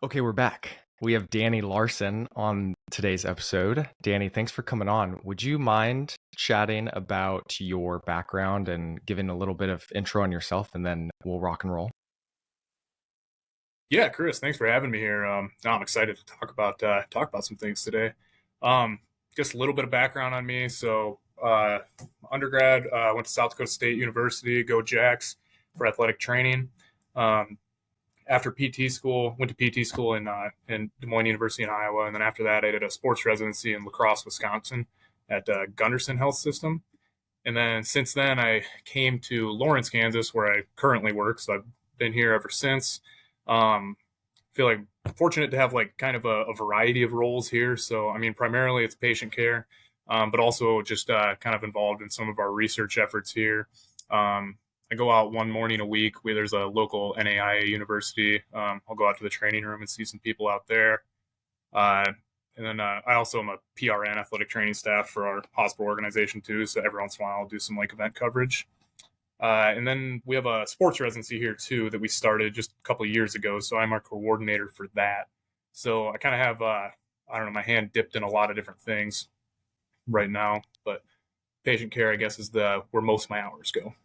Okay, we're back. We have Danny Larson on today's episode. Danny, thanks for coming on. Would you mind chatting about your background and giving a little bit of intro on yourself, and then we'll rock and roll? Yeah, Chris, thanks for having me here. I'm excited to talk about some things today. Um, just a little bit of background on me. Undergrad, went to South Dakota State University, go Jacks, for athletic training. Um, After PT school, went to PT school in Des Moines University in Iowa, and then after that, I did a sports residency in La Crosse, Wisconsin, at Gunderson Health System. And then since then, I came to Lawrence, Kansas, where I currently work. So I've been here ever since. Um, feel like fortunate to have like kind of a variety of roles here. So I mean, primarily it's patient care, but also just kind of involved in some of our research efforts here. I go out one morning a week where there's a local NAIA university. I'll go out to the training room and see some people out there. Uh, and then I also am a PRN, athletic training staff, for our hospital organization too. So every once in a while I'll do some like event coverage. And then we have a sports residency here too that we started just a couple of years ago. So I'm our coordinator for that. So I kind of have, I don't know, my hand dipped in a lot of different things right now. But patient care, I guess, is the where most of my hours go.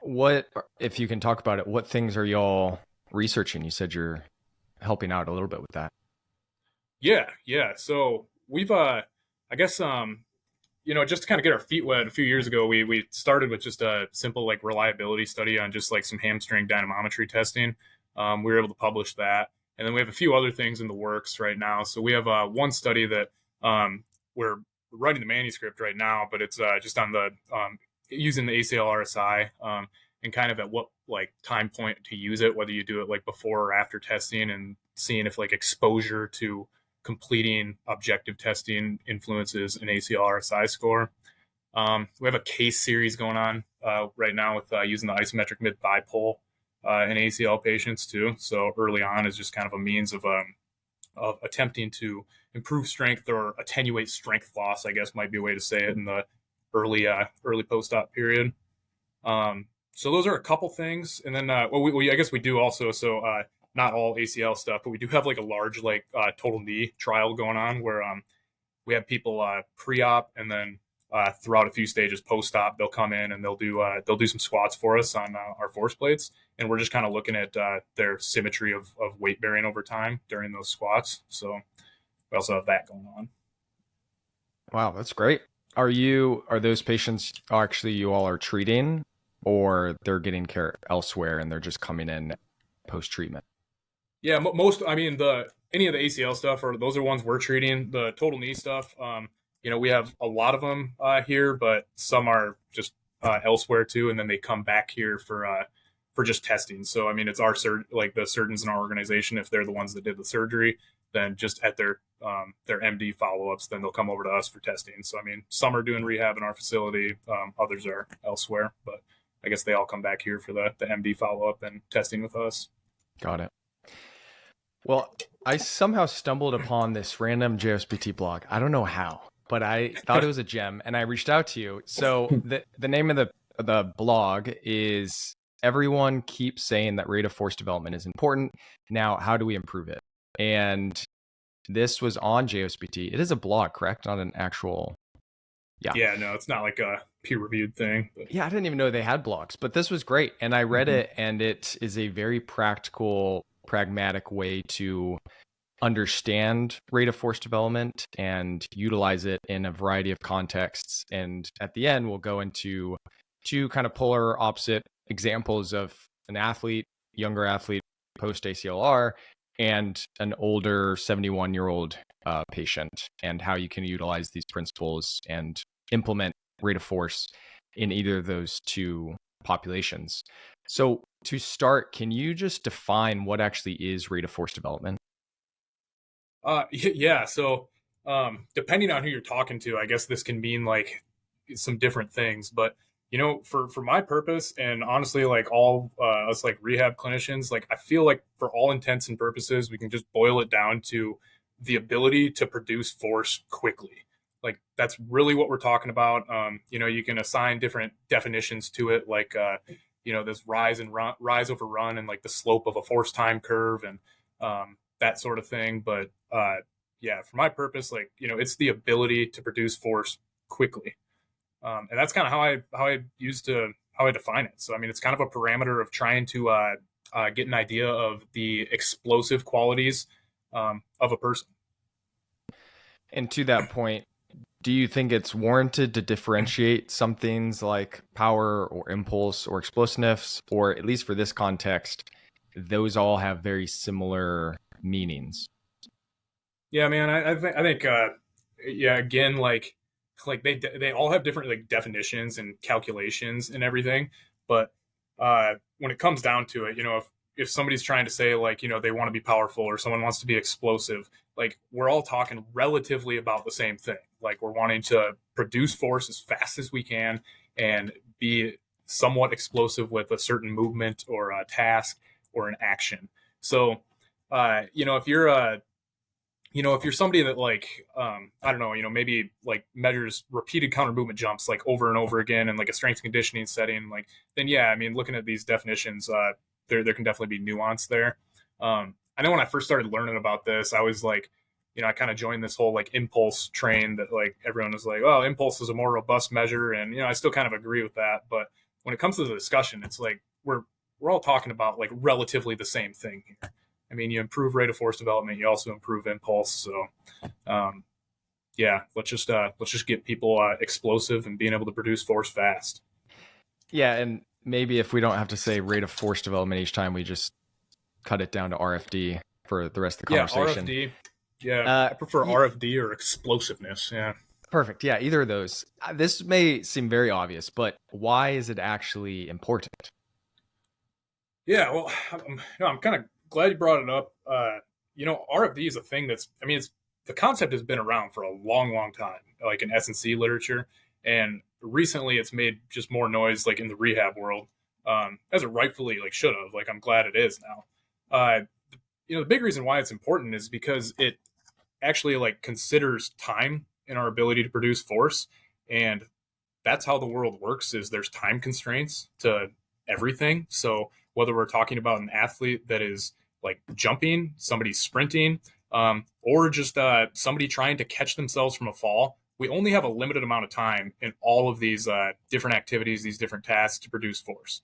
What, if you can talk about it, what things are y'all researching? You said you're helping out a little bit with that. Yeah. So we've, I guess, just to kind of get our feet wet, a few years ago, we started with just a simple like reliability study on just like some hamstring dynamometry testing. We were able to publish that, and then we have a few other things in the works right now. So we have one study that we're writing the manuscript right now, but it's just on the using the ACLR and kind of at what like time point to use it, whether you do it like before or after testing, and seeing if like exposure to completing objective testing influences an ACLR score. We have a case series going on right now with using the isometric mid-thigh pull in ACL patients too. So early on is just kind of a means of attempting to improve strength or attenuate strength loss, I guess might be a way to say it, in the early post-op period. So those are a couple things. And then, I guess we do also, not all ACL stuff, but we do have like a large total knee trial going on where we have people pre-op, and then throughout a few stages post-op, they'll come in and they'll do some squats for us on our force plates, and we're just kind of looking at their symmetry of weight bearing over time during those squats. So we also have that going on. Wow, that's great. Are those patients actually you all are treating, or they're getting care elsewhere and they're just coming in post-treatment? Yeah, most. I mean, the any of the ACL stuff, or those are ones we're treating. The total knee stuff, we have a lot of them here, but some are just elsewhere too, and then they come back here for just testing. So I mean, it's our like the surgeons in our organization. If they're the ones that did the surgery, then just at their MD follow-ups, then they'll come over to us for testing. So I mean, some are doing rehab in our facility, others are elsewhere, but I guess they all come back here for the MD follow-up and testing with us. Got it. Well, I somehow stumbled upon this random JSPT blog. I don't know how, but I thought it was a gem, and I reached out to you. So the name of the blog is "Everyone Keeps Saying That Rate of Force Development is Important. Now, how do we improve it?" And this was on JSPT. It is a blog, correct? Not an actual. Yeah, no, it's not like a peer-reviewed thing. But. Yeah, I didn't even know they had blogs, but this was great. And I read it, and it is a very pragmatic way to understand rate of force development and utilize it in a variety of contexts. And at the end, we'll go into two kind of polar opposite examples of an athlete, younger athlete, post ACLR, and an older 71-year-old patient, and how you can utilize these principles and implement rate of force in either of those two populations. So to start, can you just define what actually is rate of force development? Yeah. So depending on who you're talking to, I guess this can mean like some different things. But for my purpose, and honestly, like all us like rehab clinicians, like I feel like for all intents and purposes, we can just boil it down to the ability to produce force quickly. Like that's really what we're talking about. You can assign different definitions to it, like this rise over run, and like the slope of a force time curve, and that sort of thing. But yeah, for my purpose, like, it's the ability to produce force quickly. And that's kind of how I define it. So, I mean, it's kind of a parameter of trying to get an idea of the explosive qualities of a person. And to that point, do you think it's warranted to differentiate some things like power or impulse or explosiveness, or at least for this context, those all have very similar meanings? Yeah, man, I think yeah, again, like they all have different like definitions and calculations and everything, but when it comes down to it, if somebody's trying to say like, they want to be powerful or someone wants to be explosive, like we're all talking relatively about the same thing. Like we're wanting to produce force as fast as we can and be somewhat explosive with a certain movement or a task or an action. So, if you're if you're somebody that like, I don't know, maybe like measures repeated counter movement jumps like over and over again in like a strength conditioning setting, like, then yeah, I mean, looking at these definitions, there can definitely be nuance there. I know when I first started learning about this, I was like, I kind of joined this whole like impulse train that like everyone was like, oh, impulse is a more robust measure, and I still kind of agree with that. But when it comes to the discussion, it's like we're all talking about like relatively the same thing here. I mean, you improve rate of force development, you also improve impulse. So, yeah, let's just get people explosive and being able to produce force fast. Yeah, and maybe if we don't have to say rate of force development each time, we just cut it down to RFD for the rest of the Yeah, conversation. RFD. Yeah, I prefer RFD or explosiveness. Yeah. Perfect. Yeah, either of those. This may seem very obvious, but why is it actually important? Yeah, well, I'm kind of glad you brought it up. RFD is a thing I mean, the concept has been around for a long, long time, like in S&C literature, and recently it's made just more noise, like in the rehab world, as it rightfully like should have. Like, I'm glad it is now. The big reason why it's important is because it actually like considers time in our ability to produce force, and that's how the world works. Is there's time constraints to everything. So whether we're talking about an athlete that is like jumping, somebody sprinting, or just somebody trying to catch themselves from a fall, we only have a limited amount of time in all of these different activities, these different tasks to produce force.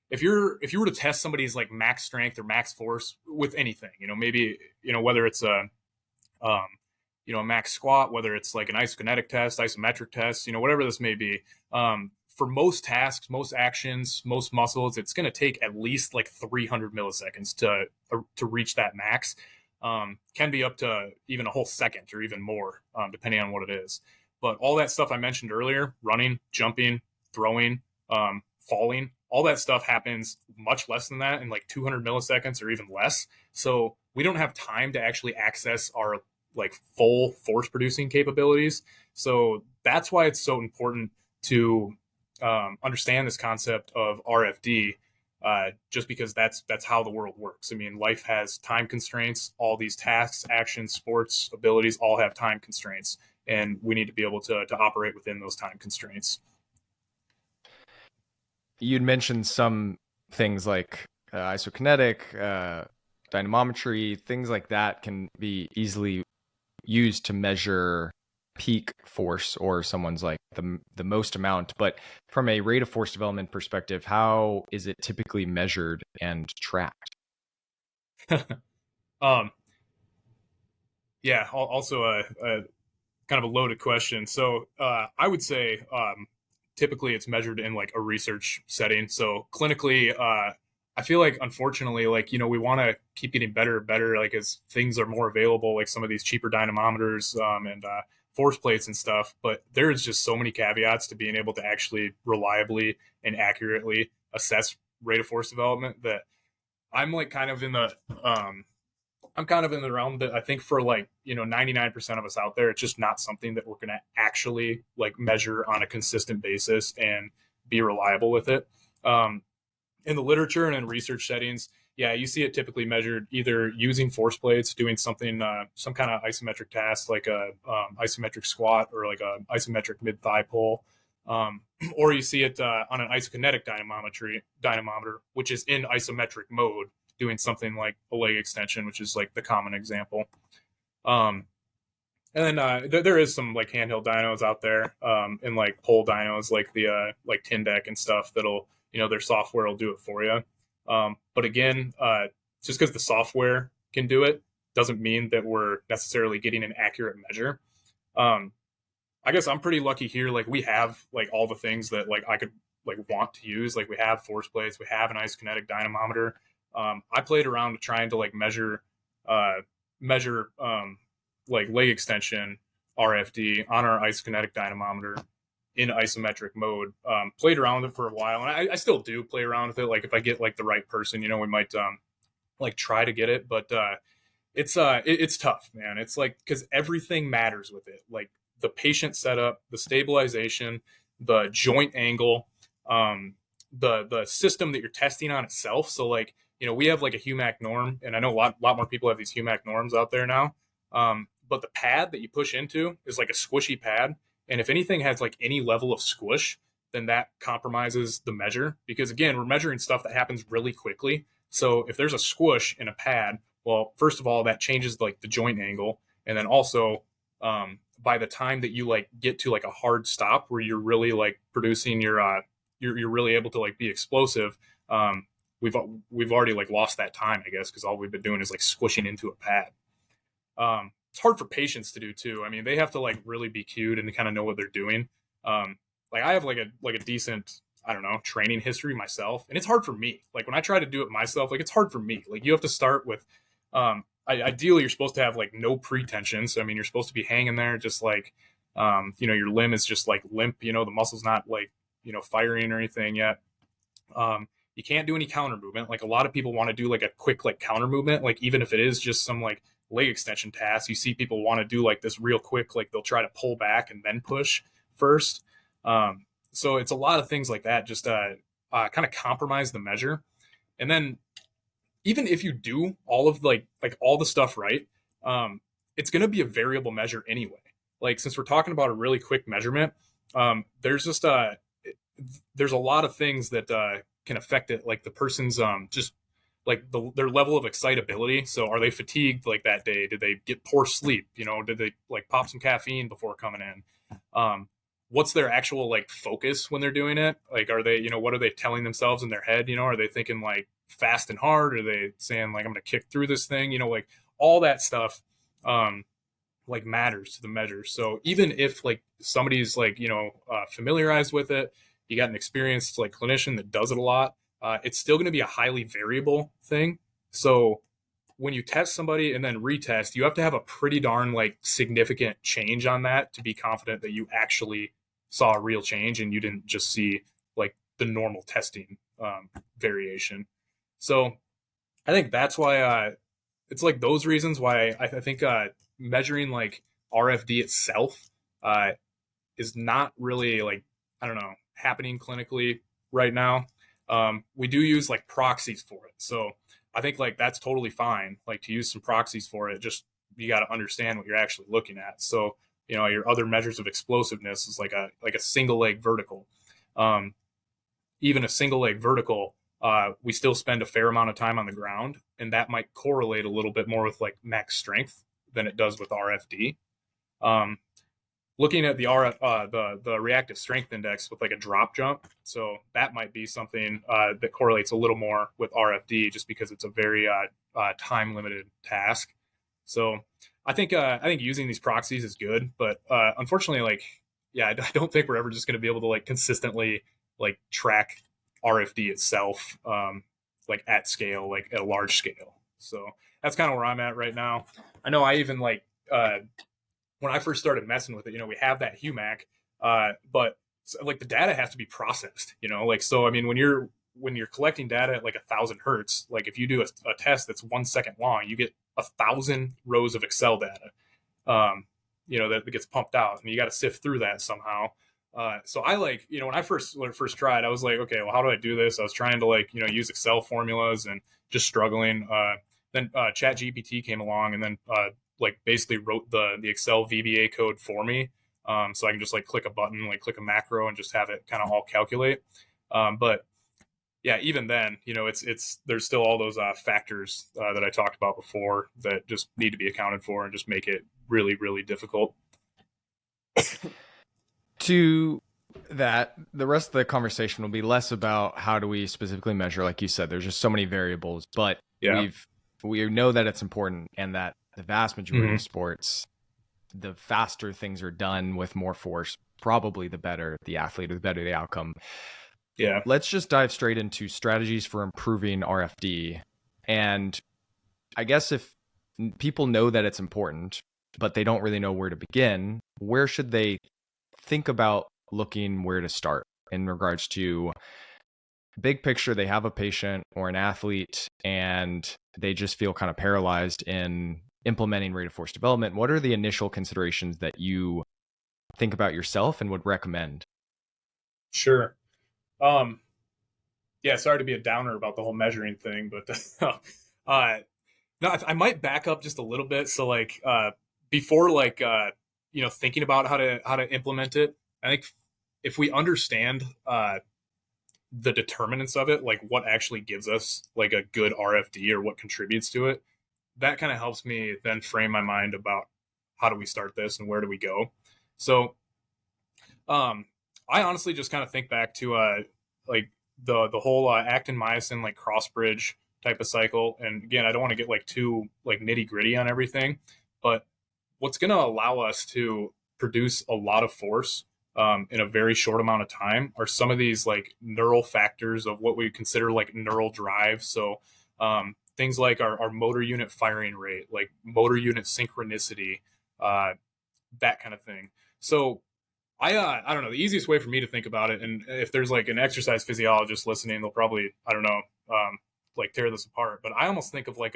If you were to test somebody's like max strength or max force with anything, maybe whether it's um, a max squat, whether it's like an isokinetic test, isometric test, whatever this may be. For most tasks, most actions, most muscles, it's going to take at least like 300 milliseconds to reach that max. Can be up to even a whole second or even more, depending on what it is. But all that stuff I mentioned earlier, running, jumping, throwing, falling, all that stuff happens much less than that in like 200 milliseconds or even less. So we don't have time to actually access our like full force producing capabilities. So that's why it's so important to understand this concept of RFD, just because that's how the world works. I mean, life has time constraints. All these tasks, actions, sports, abilities all have time constraints, and we need to be able to operate within those time constraints. You'd mentioned some things like isokinetic, dynamometry, things like that can be easily used to measure peak force or someone's like the most amount. But from a rate of force development perspective, how is it typically measured and tracked? um, yeah, also a kind of a loaded question. So I would say typically it's measured in like a research setting. So clinically, I feel like unfortunately, like we want to keep getting better and better, like as things are more available, like some of these cheaper dynamometers and force plates and stuff. But there's just so many caveats to being able to actually reliably and accurately assess rate of force development that I'm like kind of in the I'm kind of in the realm that I think for like 99% of us out there, it's just not something that we're going to actually like measure on a consistent basis and be reliable with it. In the literature and in research settings, yeah, you see it typically measured either using force plates, doing something, some kind of isometric task like a isometric squat or like a isometric mid thigh pull, or you see it on an isokinetic dynamometer, which is in isometric mode, doing something like a leg extension, which is like the common example. Um, and then there is some like handheld dynos out there, and like pole dynos, like the like Tindeck and stuff that'll, their software will do it for you. But again, just because the software can do it doesn't mean that we're necessarily getting an accurate measure. Um, I guess I'm pretty lucky here. Like we have like all the things that like I could like want to use. Like we have force plates, we have an isokinetic dynamometer. I played around with trying to like measure like leg extension RFD on our isokinetic dynamometer in isometric mode. Played around with it for a while, and I still do play around with it. Like if I get like the right person, we might like try to get it, but it's tough, man. It's like because everything matters with it, like the patient setup, the stabilization, the joint angle, the system that you're testing on itself. So like we have like a HUMAC norm, and I know a lot more people have these HUMAC norms out there now. But the pad that you push into is like a squishy pad, and if anything has like any level of squish, then that compromises the measure, because again, we're measuring stuff that happens really quickly. So if there's a squish in a pad, well, first of all, that changes like the joint angle, and then also by the time that you like get to like a hard stop where you're really like producing you're really able to like be explosive, we've already like lost that time, I guess, because all we've been doing is like squishing into a pad. It's hard for patients to do too. I mean, they have to like really be cued and kind of know what they're doing. Like I have like a decent, I don't know, training history myself, and it's hard for me. Like when I try to do it myself, like it's hard for me. Like you have to start with, ideally you're supposed to have like no pretension. So I mean, you're supposed to be hanging there, just like, your limb is just like limp. The muscle's not like firing or anything yet. You can't do any counter movement. Like a lot of people want to do like a quick like counter movement, like even if it is just some like leg extension task. You see people want to do like this real quick, like they'll try to pull back and then push first. So it's a lot of things like that, just kind of compromise the measure. And then even if you do all of like all the stuff right, it's going to be a variable measure anyway. Like since we're talking about a really quick measurement, there's just there's a lot of things that can affect it, like the person's just like their level of excitability. So are they fatigued like that day? Did they get poor sleep? Did they like pop some caffeine before coming in? What's their actual like focus when they're doing it? Like, are they, what are they telling themselves in their head? Are they thinking like fast and hard? Are they saying like, I'm going to kick through this thing? Like all that stuff, like matters to the measure. So even if like somebody's like, familiarized with it, you got an experienced like clinician that does it a lot, it's still going to be a highly variable thing. So when you test somebody and then retest, you have to have a pretty darn like significant change on that to be confident that you actually saw a real change and you didn't just see like the normal testing variation. So I think that's why it's like those reasons why I think measuring like RFD itself is not really like, I don't know, happening clinically right now. We do use like proxies for it. So I think like that's totally fine, like to use some proxies for it. Just you got to understand what you're actually looking at. So your other measures of explosiveness is like a single leg vertical. Even a single leg vertical, we still spend a fair amount of time on the ground, and that might correlate a little bit more with like max strength than it does with RFD. Looking at the reactive strength index with like a drop jump, so that might be something that correlates a little more with RFD, just because it's a very time limited task. So I think using these proxies is good, but unfortunately, like I don't think we're ever just going to be able to like consistently like track RFD itself like at scale, like at a large scale. So that's kind of where I'm at right now. I know I even like when I first started messing with it, we have that HUMAC, but like the data has to be processed, like, so, I mean, when you're collecting data at like 1,000 hertz, like if you do a test that's 1 second long, you get 1,000 rows of Excel data, that gets pumped out, and you got to sift through that somehow. So I like, when I first tried, I was like, okay, well, how do I do this? I was trying to like, use Excel formulas and just struggling. Then Chat GPT came along, and then like basically wrote the Excel VBA code for me. So I can just like click a button, like click a macro, and just have it kind of all calculate. But yeah, even then, there's still all those factors that I talked about before that just need to be accounted for and just make it really, really difficult. To that, the rest of the conversation will be less about how do we specifically measure, like you said, there's just so many variables, but Yeah. we know that it's important, and that the vast majority of Hmm. sports, the faster things are done with more force, probably the better the athlete or the better the outcome. Yeah. Let's just dive straight into strategies for improving RFD. And I guess if people know that it's important, but they don't really know where to begin, where should they think about looking where to start in regards to big picture? They have a patient or an athlete and they just feel kind of paralyzed in implementing rate of force development. What are the initial considerations that you think about yourself and would recommend? Sure. Um, yeah, sorry to be a downer about the whole measuring thing, but no, I might back up just a little bit. So like before thinking about how to implement it, I think if we understand the determinants of it, like what actually gives us like a good RFD or what contributes to it, that kind of helps me then frame my mind about how do we start this and where do we go. So um, I honestly just kind of think back to like the whole actin myosin like cross bridge type of cycle. And again, I don't want to get like too like nitty gritty on everything, but what's going to allow us to produce a lot of force in a very short amount of time are some of these like neural factors of what we consider like neural drive. So things like our motor unit firing rate, like motor unit synchronicity, uh, that kind of thing. So I don't know, the easiest way for me to think about it, and if there's like an exercise physiologist listening, they'll probably, I don't know, like tear this apart. But I almost think of like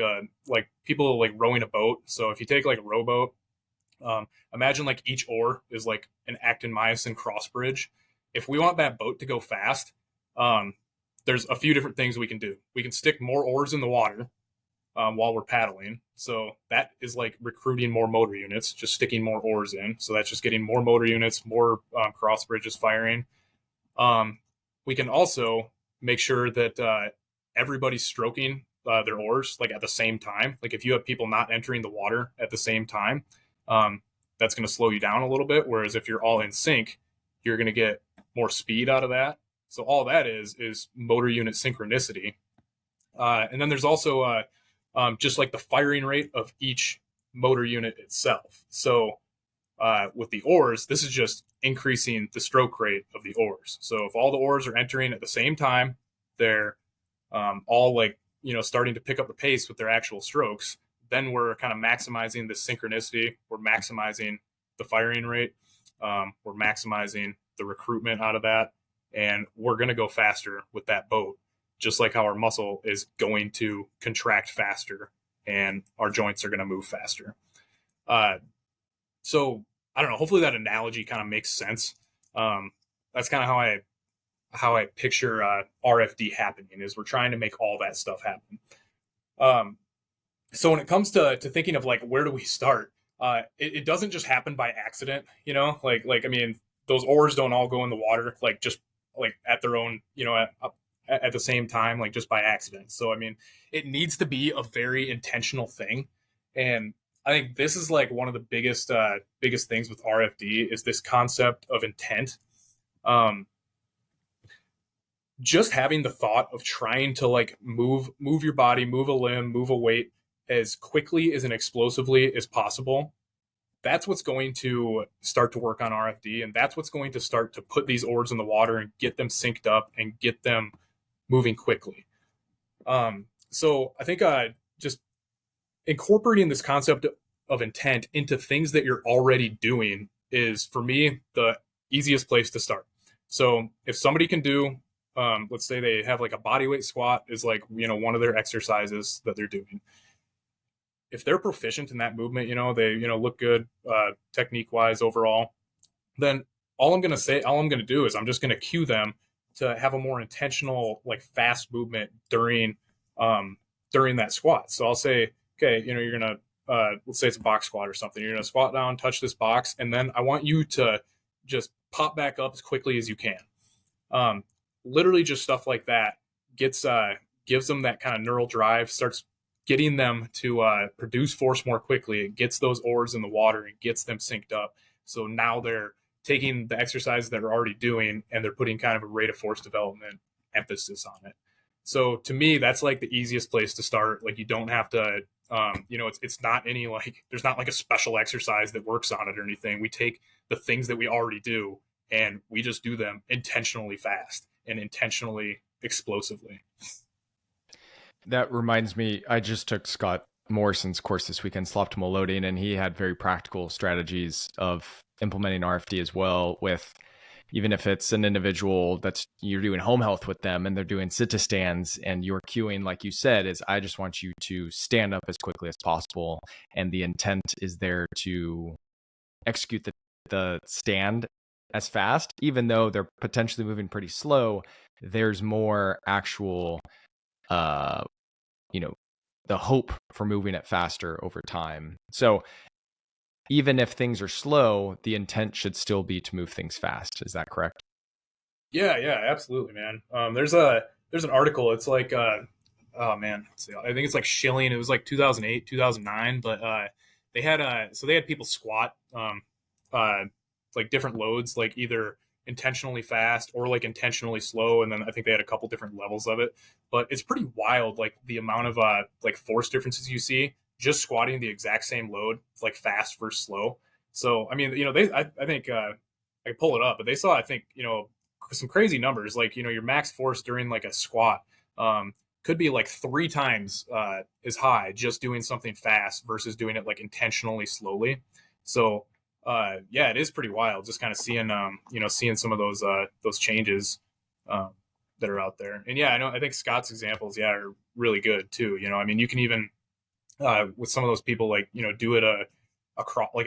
people like rowing a boat. So if you take like a rowboat, imagine like each oar is like an actin myosin cross bridge. If we want that boat to go fast, um, there's a few different things we can do. We can stick more oars in the water while we're paddling. So that is like recruiting more motor units, just sticking more oars in. So that's just getting more motor units, more cross bridges firing. Um, we can also make sure that everybody's stroking their oars like at the same time. Like if you have people not entering the water at the same time, um, that's going to slow you down a little bit. Whereas if you're all in sync, you're going to get more speed out of that. So all that is motor unit synchronicity. And then there's also just like the firing rate of each motor unit itself. So with the oars, this is just increasing the stroke rate of the oars. So if all the oars are entering at the same time, they're all like, starting to pick up the pace with their actual strokes, then we're kind of maximizing the synchronicity. We're maximizing the firing rate. We're maximizing the recruitment out of that. And we're going to go faster with that boat, just like how our muscle is going to contract faster and our joints are going to move faster. Uh, so I don't know. Hopefully that analogy kind of makes sense. That's kind of how I picture RFD happening. Is we're trying to make all that stuff happen. Um, so when it comes to thinking of like where do we start, it doesn't just happen by accident. Like I mean, those oars don't all go in the water like just like at their own at the same time, like just by accident. So I mean, it needs to be a very intentional thing, and I think this is like one of the biggest things with RFD is this concept of intent. Um, just having the thought of trying to like move your body, move a limb, move a weight as quickly as and explosively as possible. That's what's going to start to work on RFD, and that's what's going to start to put these oars in the water and get them synced up and get them moving quickly. So I think just incorporating this concept of intent into things that you're already doing is, for me, the easiest place to start. So if somebody can do, let's say they have like a bodyweight squat is like, one of their exercises that they're doing. If they're proficient in that movement, they, look good technique wise overall, then all I'm going to do is I'm just going to cue them to have a more intentional, like fast movement during that squat. So I'll say, okay, you're going to, let's say it's a box squat or something. You're going to squat down, touch this box, and then I want you to just pop back up as quickly as you can. Literally just stuff like that gets gives them that kind of neural drive, starts getting them to produce force more quickly. It gets those oars in the water and gets them synced up. So now they're taking the exercise that they're already doing and they're putting kind of a rate of force development emphasis on it. So to me, that's like the easiest place to start. Like you don't have to, it's not any like, there's not like a special exercise that works on it or anything. We take the things that we already do and we just do them intentionally fast and intentionally explosively. That reminds me, I just took Scott Morrison's course this weekend, Optimal Loading, and he had very practical strategies of implementing RFD as well, with even if it's an individual that's you're doing home health with them and they're doing sit to stands and your cueing, like you said, is I just want you to stand up as quickly as possible. And the intent is there to execute the stand as fast, even though they're potentially moving pretty slow. There's more actual, the hope for moving it faster over time. So even if things are slow, the intent should still be to move things fast. Is that correct? Yeah, yeah, absolutely, man. There's an article. It's like oh man, let's see. I think it's like Schilling. It was like 2008, 2009. But they had people squat uh, like different loads, like either intentionally fast or like intentionally slow, and then I think they had a couple different levels of it. But it's pretty wild, like the amount of like force differences you see just squatting the exact same load, like fast versus slow. So I mean, I think I could pull it up, but they saw I think some crazy numbers, like your max force during like a squat could be like 3 times as high just doing something fast versus doing it like intentionally slowly. So yeah, it is pretty wild just kind of seeing seeing some of those changes that are out there. And yeah, I think Scott's examples, yeah, are really good too. I mean, you can even with some of those people, like do it a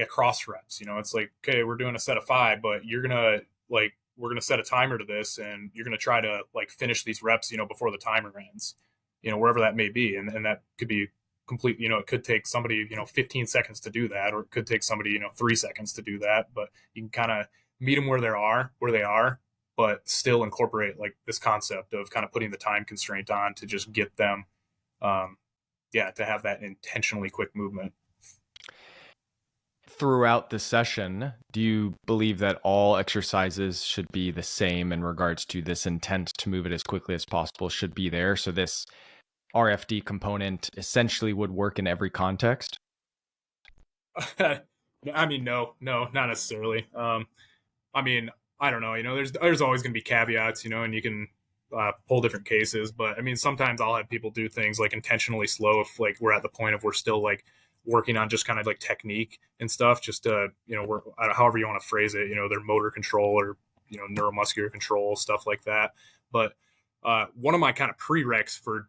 cross reps. It's like, okay, we're doing a set of 5, but you're gonna like we're gonna set a timer to this, and you're gonna try to like finish these reps, before the timer ends, wherever that may be, and that could be complete. It could take somebody 15 seconds to do that, or it could take somebody 3 seconds to do that. But you can kind of meet them where they are, but still incorporate like this concept of kind of putting the time constraint on to just get them to have that intentionally quick movement. Throughout the session, do you believe that all exercises should be the same in regards to this intent to move it as quickly as possible should be there? So this RFD component essentially would work in every context? I mean, no, not necessarily. I mean, I don't know. There's always going to be caveats, and you can pull different cases. But I mean, sometimes I'll have people do things like intentionally slow if like we're at the point of we're still like working on just kind of like technique and stuff, just to we're however you want to phrase it, their motor control or neuromuscular control, stuff like that. But one of my kind of prereqs for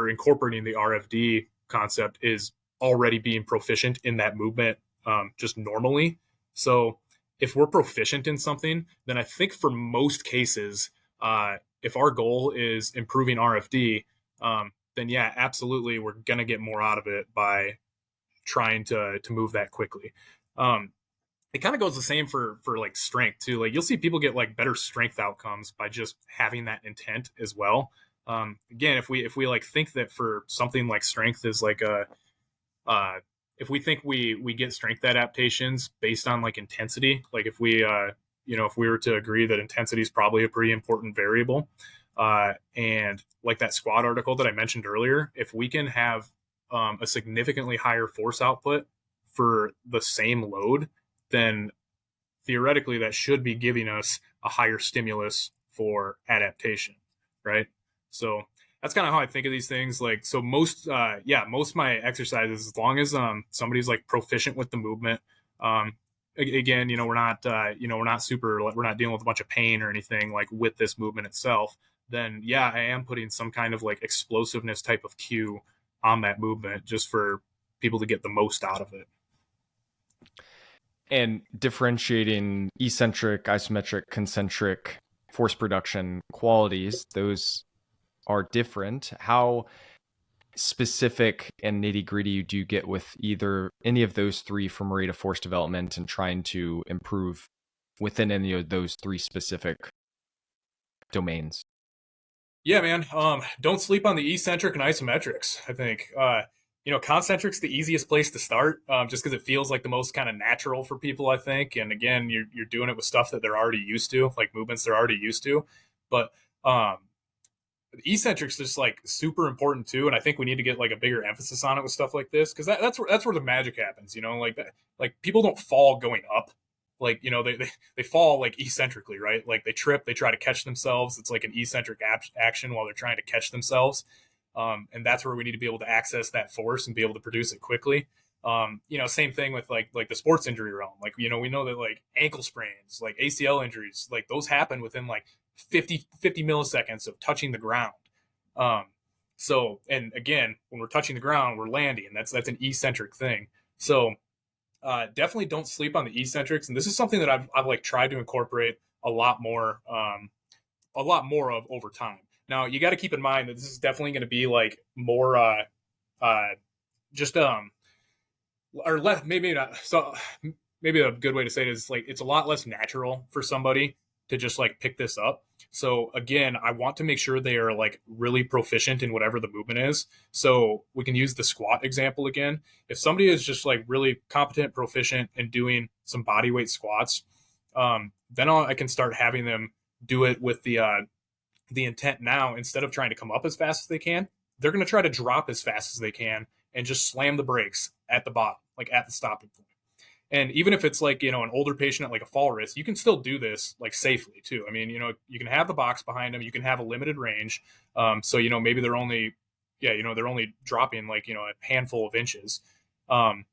incorporating the RFD concept is already being proficient in that movement just normally. So if we're proficient in something, then I think for most cases, if our goal is improving RFD, then yeah, absolutely, we're gonna get more out of it by trying to move that quickly. It kind of goes the same for like strength too. Like you'll see people get like better strength outcomes by just having that intent as well. Again, if we like think that for something like strength is like if we think we get strength adaptations based on like intensity, like if we if we were to agree that intensity is probably a pretty important variable, and like that squat article that I mentioned earlier, if we can have a significantly higher force output for the same load, then theoretically that should be giving us a higher stimulus for adaptation, right? So that's kind of how I think of these things. Like, so most of my exercises, as long as somebody's like proficient with the movement, again, we're not we're not dealing with a bunch of pain or anything like with this movement itself, then yeah, I am putting some kind of like explosiveness type of cue on that movement just for people to get the most out of it. And differentiating eccentric, isometric, concentric force production qualities, those are different. How specific and nitty gritty do you get with either any of those three from rate of force development and trying to improve within any of those three specific domains? Yeah, man. Don't sleep on the eccentric and isometrics. I think, concentric's the easiest place to start, just because it feels like the most kind of natural for people. I think, and again, you're doing it with stuff that they're already used to, like movements they're already used to. But um, the eccentrics just like super important too, and I think we need to get like a bigger emphasis on it with stuff like this because that's where the magic happens. Like that, like people don't fall going up. Like they fall like eccentrically, right? Like they trip, they try to catch themselves. It's like an eccentric action while they're trying to catch themselves, and that's where we need to be able to access that force and be able to produce it quickly. Same thing with like the sports injury realm. Like we know that like ankle sprains, like ACL injuries, like those happen within like 50 milliseconds of touching the ground. Um, and again, when we're touching the ground, we're landing. That's an eccentric thing. So definitely don't sleep on the eccentrics. And this is something that I've like tried to incorporate a lot more, a lot more of over time. Now you got to keep in mind that this is definitely going to be like more, uh, just or less, maybe not. So maybe a good way to say it is like it's a lot less natural for somebody to just like pick this up. So again, I want to make sure they are like really proficient in whatever the movement is. So we can use the squat example again. If somebody is just like really competent, proficient in doing some body weight squats, then I can start having them do it with the intent now instead of trying to come up as fast as they can, they're going to try to drop as fast as they can and just slam the brakes at the bottom, like at the stopping point. And even if it's like, an older patient at like a fall risk, you can still do this like safely too. I mean, you can have the box behind them, you can have a limited range. So, maybe they're only, they're only dropping like, a handful of inches. And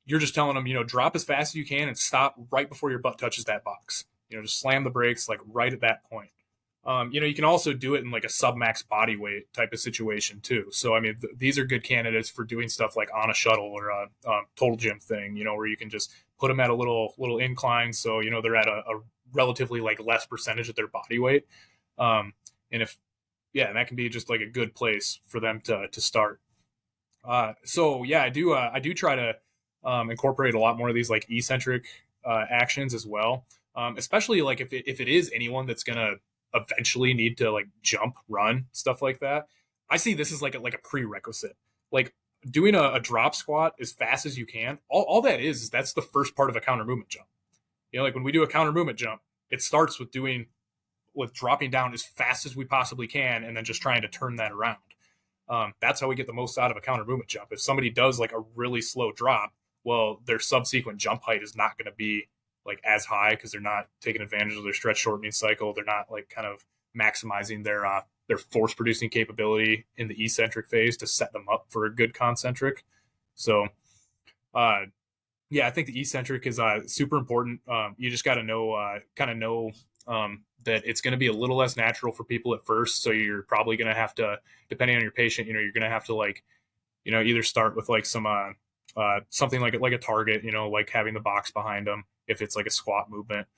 you're just telling them, drop as fast as you can and stop right before your butt touches that box. Just slam the brakes like right at that point. You can also do it in like a submax body weight type of situation too. So, I mean, these are good candidates for doing stuff like on a shuttle or a total gym thing, where you can just put them at a little incline. So, they're at a relatively like less percentage of their body weight. And and that can be just like a good place for them to start. So yeah, I do try to incorporate a lot more of these like eccentric actions as well. Especially like if it is anyone that's gonna eventually need to like jump, run, stuff like that. I see this as like a prerequisite. Like doing a drop squat as fast as you can. All that is that's the first part of a counter movement jump. Like when we do a counter movement jump, it starts with dropping down as fast as we possibly can and then just trying to turn that around. That's how we get the most out of a counter movement jump. If somebody does like a really slow drop, well, their subsequent jump height is not going to be like as high because they're not taking advantage of their stretch shortening cycle. They're not like kind of maximizing their force producing capability in the eccentric phase to set them up for a good concentric. So, uh, yeah, I think the eccentric is super important. You just got to know that it's going to be a little less natural for people at first. So you're probably going to have to, depending on your patient, you're going to have to like, either start with like some something like a target, like having the box behind them if it's like a squat movement,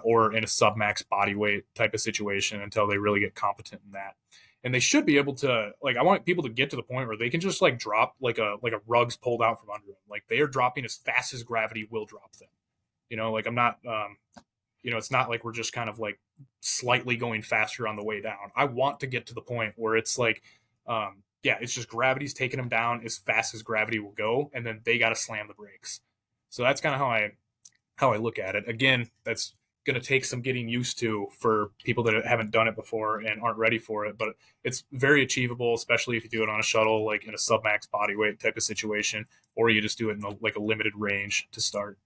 or in a submax body weight type of situation until they really get competent in that. And they should be able to like I want people to get to the point where they can just like drop like a rug's pulled out from under them. Like they are dropping as fast as gravity will drop them. Like I'm not it's not like we're just kind of like slightly going faster on the way down. I want to get to the point where it's like it's just gravity's taking them down as fast as gravity will go, and then they got to slam the brakes. So that's kind of how I look at it. Again, that's going to take some getting used to for people that haven't done it before and aren't ready for it, but it's very achievable, especially if you do it on a shuttle, like in a submax body weight type of situation, or you just do it in like a limited range to start.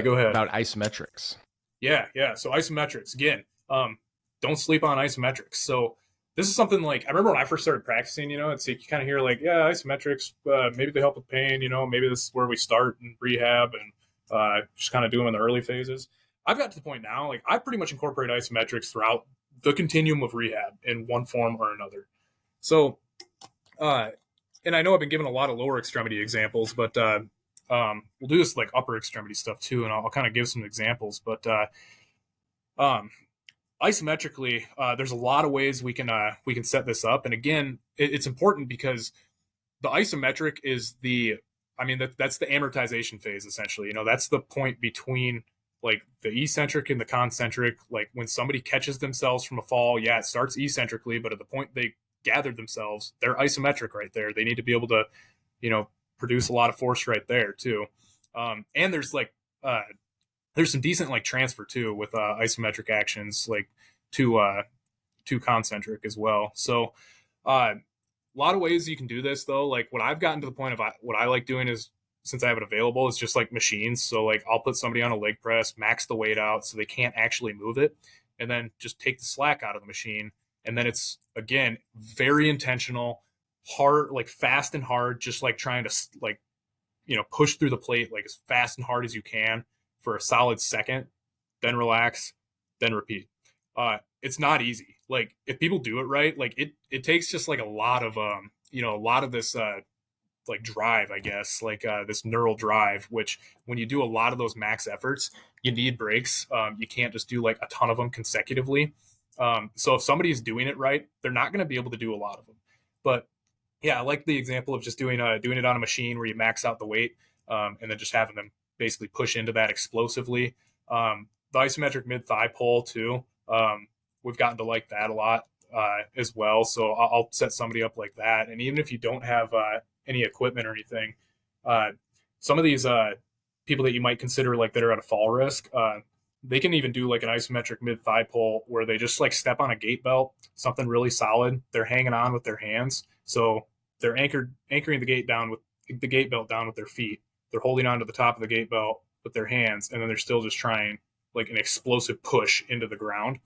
Go ahead. About isometrics? Yeah. So isometrics again. Don't sleep on isometrics. So this is something like I remember when I first started practicing. It's like you kind of hear like, yeah, isometrics. Maybe they help with pain. Maybe this is where we start in rehab and just kind of do them in the early phases. I've got to the point now, like I pretty much incorporate isometrics throughout the continuum of rehab in one form or another. So, and I know I've been given a lot of lower extremity examples, but we'll do this like upper extremity stuff too, and I'll kind of give some examples. But isometrically, there's a lot of ways we can set this up. And again, it's important because the isometric is that's the amortization phase essentially. That's the point between like the eccentric and the concentric, like when somebody catches themselves from a fall, yeah, it starts eccentrically, but at the point they gathered themselves, they're isometric right there. They need to be able to, you know, produce a lot of force right there too. And there's like there's some decent like transfer too with isometric actions like to to concentric as well. So a lot of ways you can do this though. Like what I've gotten to the point of what I like doing is, since I have it available, is just like machines. So like I'll put somebody on a leg press, max the weight out so they can't actually move it, and then just take the slack out of the machine. And then it's again very intentional, hard, like fast and hard, just like trying to like, you know, push through the plate like as fast and hard as you can for a solid second, then relax, then repeat. It's not easy. Like if people do it right, like it takes just like a lot of you know, a lot of this like drive, I guess, like this neural drive, which when you do a lot of those max efforts, you need breaks. You can't just do like a ton of them consecutively. So if somebody's doing it right, they're not going to be able to do a lot of them. But yeah, I like the example of just doing it on a machine where you max out the weight, and then just having them basically push into that explosively. The isometric mid thigh pull too. We've gotten to like that a lot as well. So I'll set somebody up like that, and even if you don't have any equipment or anything, some of these people that you might consider like that are at a fall risk, they can even do like an isometric mid thigh pull where they just like step on a gate belt, something really solid. They're hanging on with their hands, so they're anchoring the gate down with the gate belt down with their feet. They're holding on to the top of the gate belt with their hands, and then they're still just trying like an explosive push into the ground.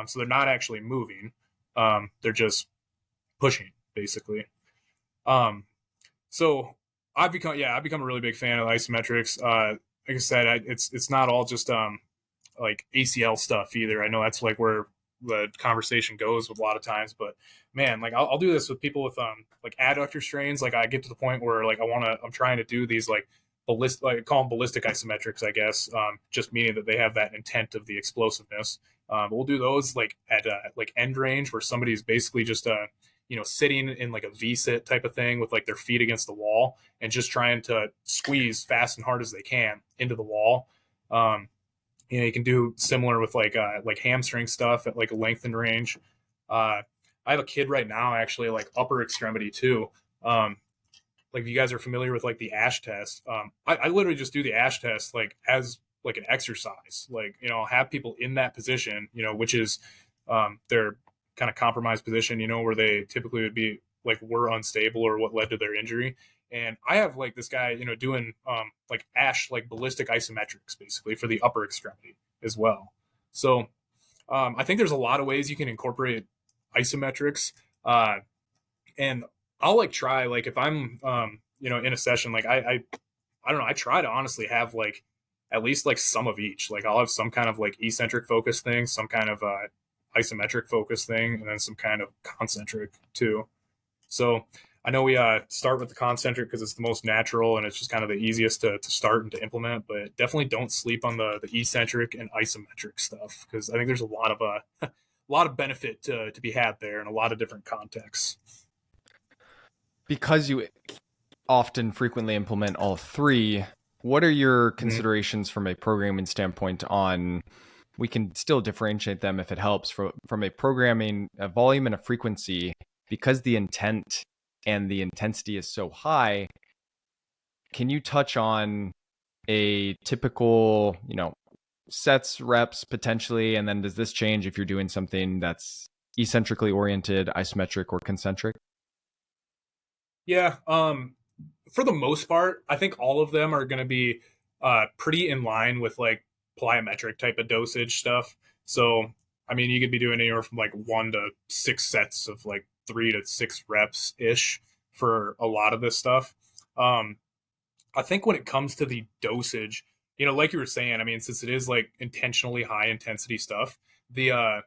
So they're not actually moving; they're just pushing, basically. So I've become a really big fan of isometrics. Like I said, it's not all just like ACL stuff either. I know that's like where the conversation goes with a lot of times, but man, like I'll do this with people with like adductor strains. Like I get to the point where like I'm trying to do these like ballistic, like call them ballistic isometrics, I guess, just meaning that they have that intent of the explosiveness. But we'll do those like at like end range where somebody's basically just you know, sitting in like a V-sit type of thing with like their feet against the wall and just trying to squeeze fast and hard as they can into the wall. You know, you can do similar with like hamstring stuff at like a lengthened range. I have a kid right now actually like upper extremity too. Like if you guys are familiar with like the Ash test, I literally just do the Ash test like as like an exercise. Like, you know, I'll have people in that position, you know, which is their kind of compromised position, you know, where they typically would be like were unstable or what led to their injury. And I have like this guy, you know, doing like Ash, like ballistic isometrics basically for the upper extremity as well. So I think there's a lot of ways you can incorporate isometrics. And I'll like try, like if I'm, you know, in a session, like I don't know, I try to honestly have like at least like some of each. Like I'll have some kind of like eccentric focus thing, some kind of isometric focus thing, and then some kind of concentric too. So I know we start with the concentric because it's the most natural and it's just kind of the easiest to start and to implement, but definitely don't sleep on the eccentric and isometric stuff because I think there's a lot of a lot of benefit to be had there in a lot of different contexts. Because you often frequently implement all three, what are your considerations from a programming standpoint on, we can still differentiate them if it helps from a programming, a volume and a frequency, because the intent and the intensity is so high. Can you touch on a typical, you know, sets, reps potentially, and then does this change if you're doing something that's eccentrically oriented, isometric, or concentric? Yeah, for the most part, I think all of them are going to be pretty in line with like plyometric type of dosage stuff. So, I mean, you could be doing anywhere from like 1 to 6 sets of like 3 to 6 reps ish for a lot of this stuff. I think when it comes to the dosage, you know, like you were saying, I mean, since it is like intentionally high intensity stuff, the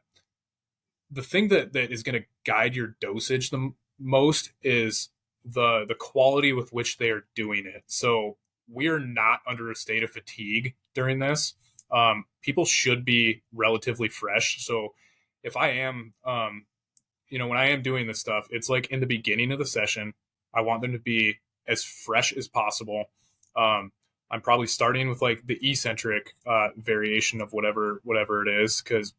thing that is going to guide your dosage the most is the quality with which they are doing it. So we are not under a state of fatigue during this. People should be relatively fresh. So if I am, you know, when I am doing this stuff, it's like in the beginning of the session, I want them to be as fresh as possible. I'm probably starting with like the eccentric variation of whatever it is, because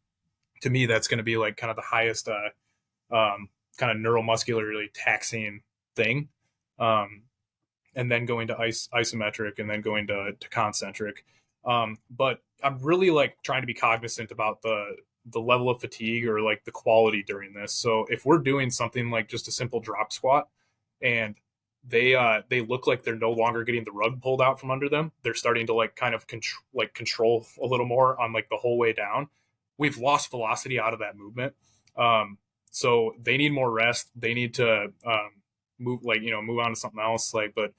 to me that's going to be like kind of the highest kind of neuromuscularly taxing thing. Um, and then going to isometric, and then going to concentric. But I'm really like trying to be cognizant about the level of fatigue or like the quality during this. So if we're doing something like just a simple drop squat, and they look like they're no longer getting the rug pulled out from under them, they're starting to like kind of control a little more on like the whole way down. We've lost velocity out of that movement. So they need more rest. They need to move move on to something else. But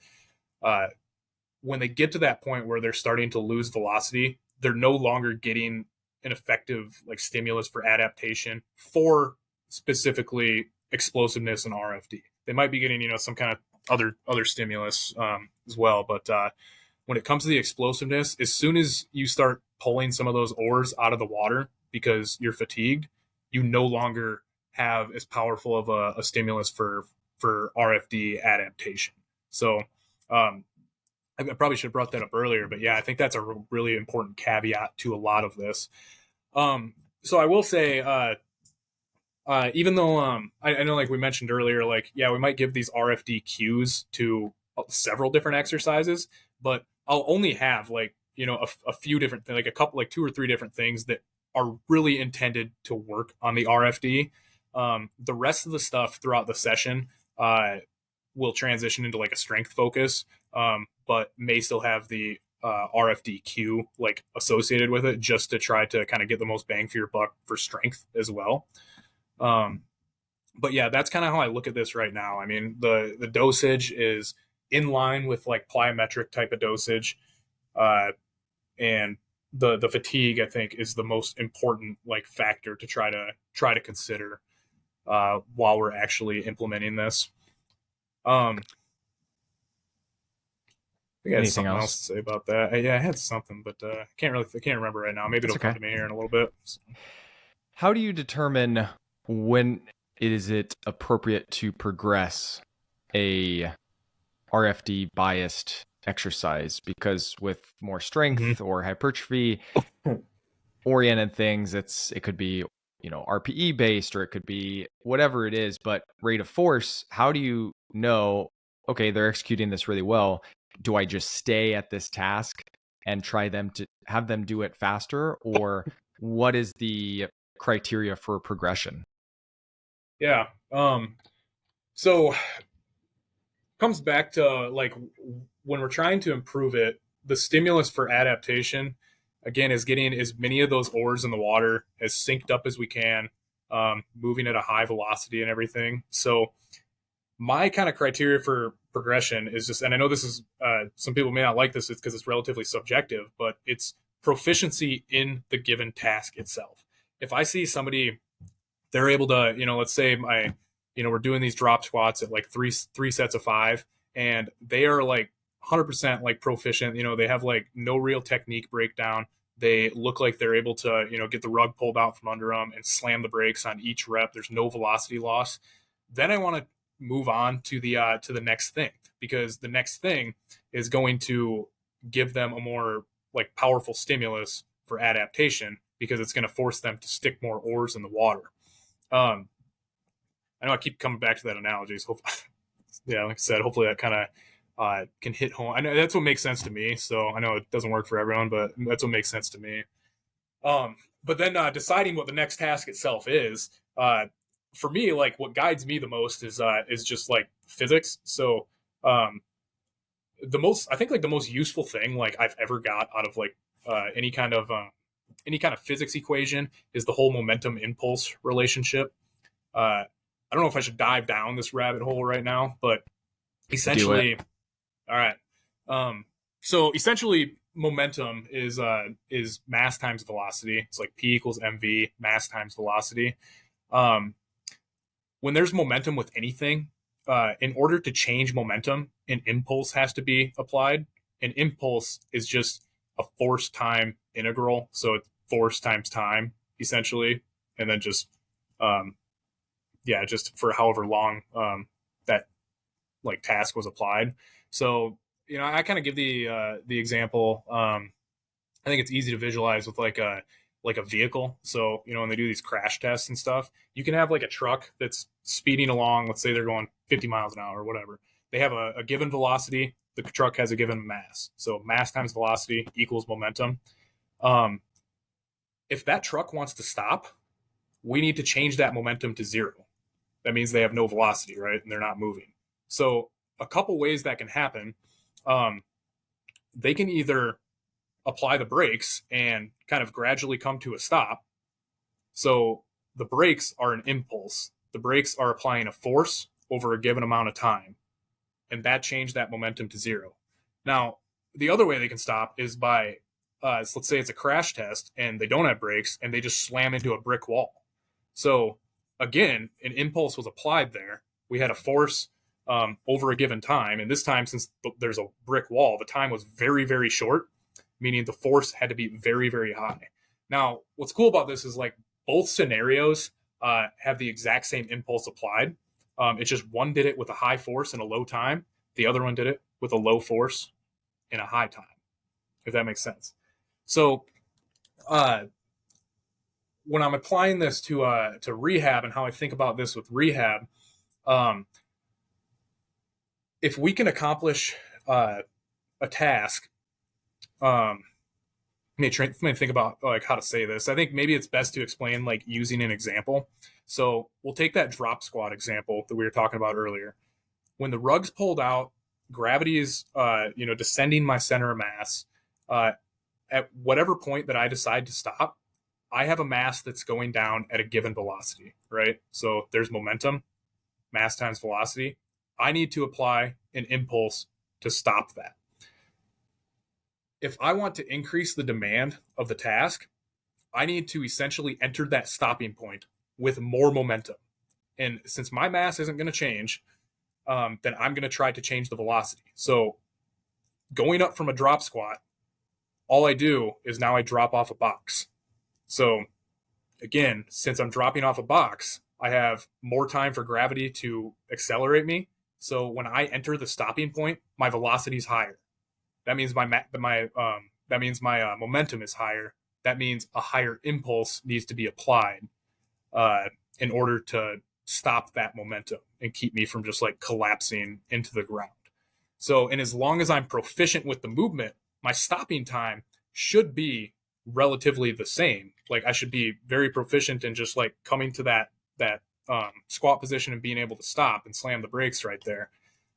uh, when they get to that point where they're starting to lose velocity, they're no longer getting an effective like stimulus for adaptation for specifically explosiveness and RFD. They might be getting some kind of other stimulus as well, but when it comes to the explosiveness, as soon as you start pulling some of those oars out of the water because you're fatigued, you no longer have as powerful of a stimulus for RFD adaptation. So I probably should have brought that up earlier, but yeah, I think that's a really important caveat to a lot of this. So I will say, even though I know, like we mentioned earlier, like yeah, we might give these RFD cues to several different exercises, but I'll only have like a few different like a couple like 2 or 3 different things that are really intended to work on the RFD. The rest of the stuff throughout the session will transition into like a strength focus, but may still have the RFDQ like associated with it, just to try to kind of get the most bang for your buck for strength as well. But yeah, that's kind of how I look at this right now. I mean, the dosage is in line with like plyometric type of dosage, and the fatigue I think is the most important like factor to try to consider while we're actually implementing this. I think I had Anything something else else? to say about that. Yeah, I had something, but I can't remember right now. Maybe That's it'll come okay. to me here in a little bit. So. How do you determine when is it appropriate to progress a RFD biased exercise? Because with more strength or hypertrophy oriented things, it could be RPE based, or it could be whatever it is. But rate of force, how do you know, okay, they're executing this really well? Do I just stay at this task and try them to have them do it faster, or what is the criteria for progression? Yeah. So comes back to like when we're trying to improve it, the stimulus for adaptation again is getting as many of those oars in the water as synced up as we can, moving at a high velocity and everything. So my kind of criteria for progression is just, and I know this is some people may not like this because it's relatively subjective, but it's proficiency in the given task itself. If I see somebody, they're able to, let's say we're doing these drop squats at like three sets of 5, and they are like 100% like proficient. They have like no real technique breakdown. They look like they're able to, get the rug pulled out from under them and slam the brakes on each rep. There's no velocity loss. Then I want to move on to the next thing, because the next thing is going to give them a more like powerful stimulus for adaptation, because it's going to force them to stick more oars in the water. I know I keep coming back to that analogy. So yeah, like I said, hopefully that kind of can hit home. I know that's what makes sense to me. So I know it doesn't work for everyone, but that's what makes sense to me. But then deciding what the next task itself is, for me, like what guides me the most is just like physics. So I think like the most useful thing like I've ever got out of like any kind of physics equation is the whole momentum impulse relationship. I don't know if I should dive down this rabbit hole right now, but essentially, all right. So essentially, momentum is mass times velocity. It's like P equals mv, mass times velocity. When there's momentum with anything, in order to change momentum, an impulse has to be applied. An impulse is just a force time integral, so it's force times time essentially, and then just just for however long that like task was applied. So I kind of give the example. I think it's easy to visualize with like a vehicle. So, when they do these crash tests and stuff, you can have like a truck that's speeding along. Let's say they're going 50 miles an hour or whatever. They have a given velocity. The truck has a given mass. So mass times velocity equals momentum. Um, if that truck wants to stop, we need to change that momentum to zero. That means they have no velocity, right? And they're not moving. So a couple ways that can happen. Um, they can either apply the brakes and kind of gradually come to a stop. So the brakes are an impulse. The brakes are applying a force over a given amount of time, and that changed that momentum to zero. Now, the other way they can stop is by, so let's say it's a crash test and they don't have brakes and they just slam into a brick wall. So again, an impulse was applied there. We had a force over a given time, and this time, since there's a brick wall, the time was very, very short, meaning the force had to be very, very high. Now, what's cool about this is like both scenarios have the exact same impulse applied. It's just one did it with a high force and a low time. The other one did it with a low force and a high time, if that makes sense. So when I'm applying this to rehab and how I think about this with rehab, if we can accomplish a task, let me think about like how to say this. I think maybe it's best to explain like using an example. So we'll take that drop squat example that we were talking about earlier. When the rug's pulled out, gravity is descending my center of mass. At whatever point that I decide to stop, I have a mass that's going down at a given velocity, right? So there's momentum, mass times velocity. I need to apply an impulse to stop that. If I want to increase the demand of the task, I need to essentially enter that stopping point with more momentum. And since my mass isn't going to change, then I'm going to try to change the velocity. So going up from a drop squat, all I do is now I drop off a box. So again, since I'm dropping off a box, I have more time for gravity to accelerate me. So when I enter the stopping point, my velocity is higher. That means my momentum is higher. That means a higher impulse needs to be applied in order to stop that momentum and keep me from just like collapsing into the ground. So, and as long as I'm proficient with the movement, my stopping time should be relatively the same. Like I should be very proficient in just like coming to that squat position and being able to stop and slam the brakes right there.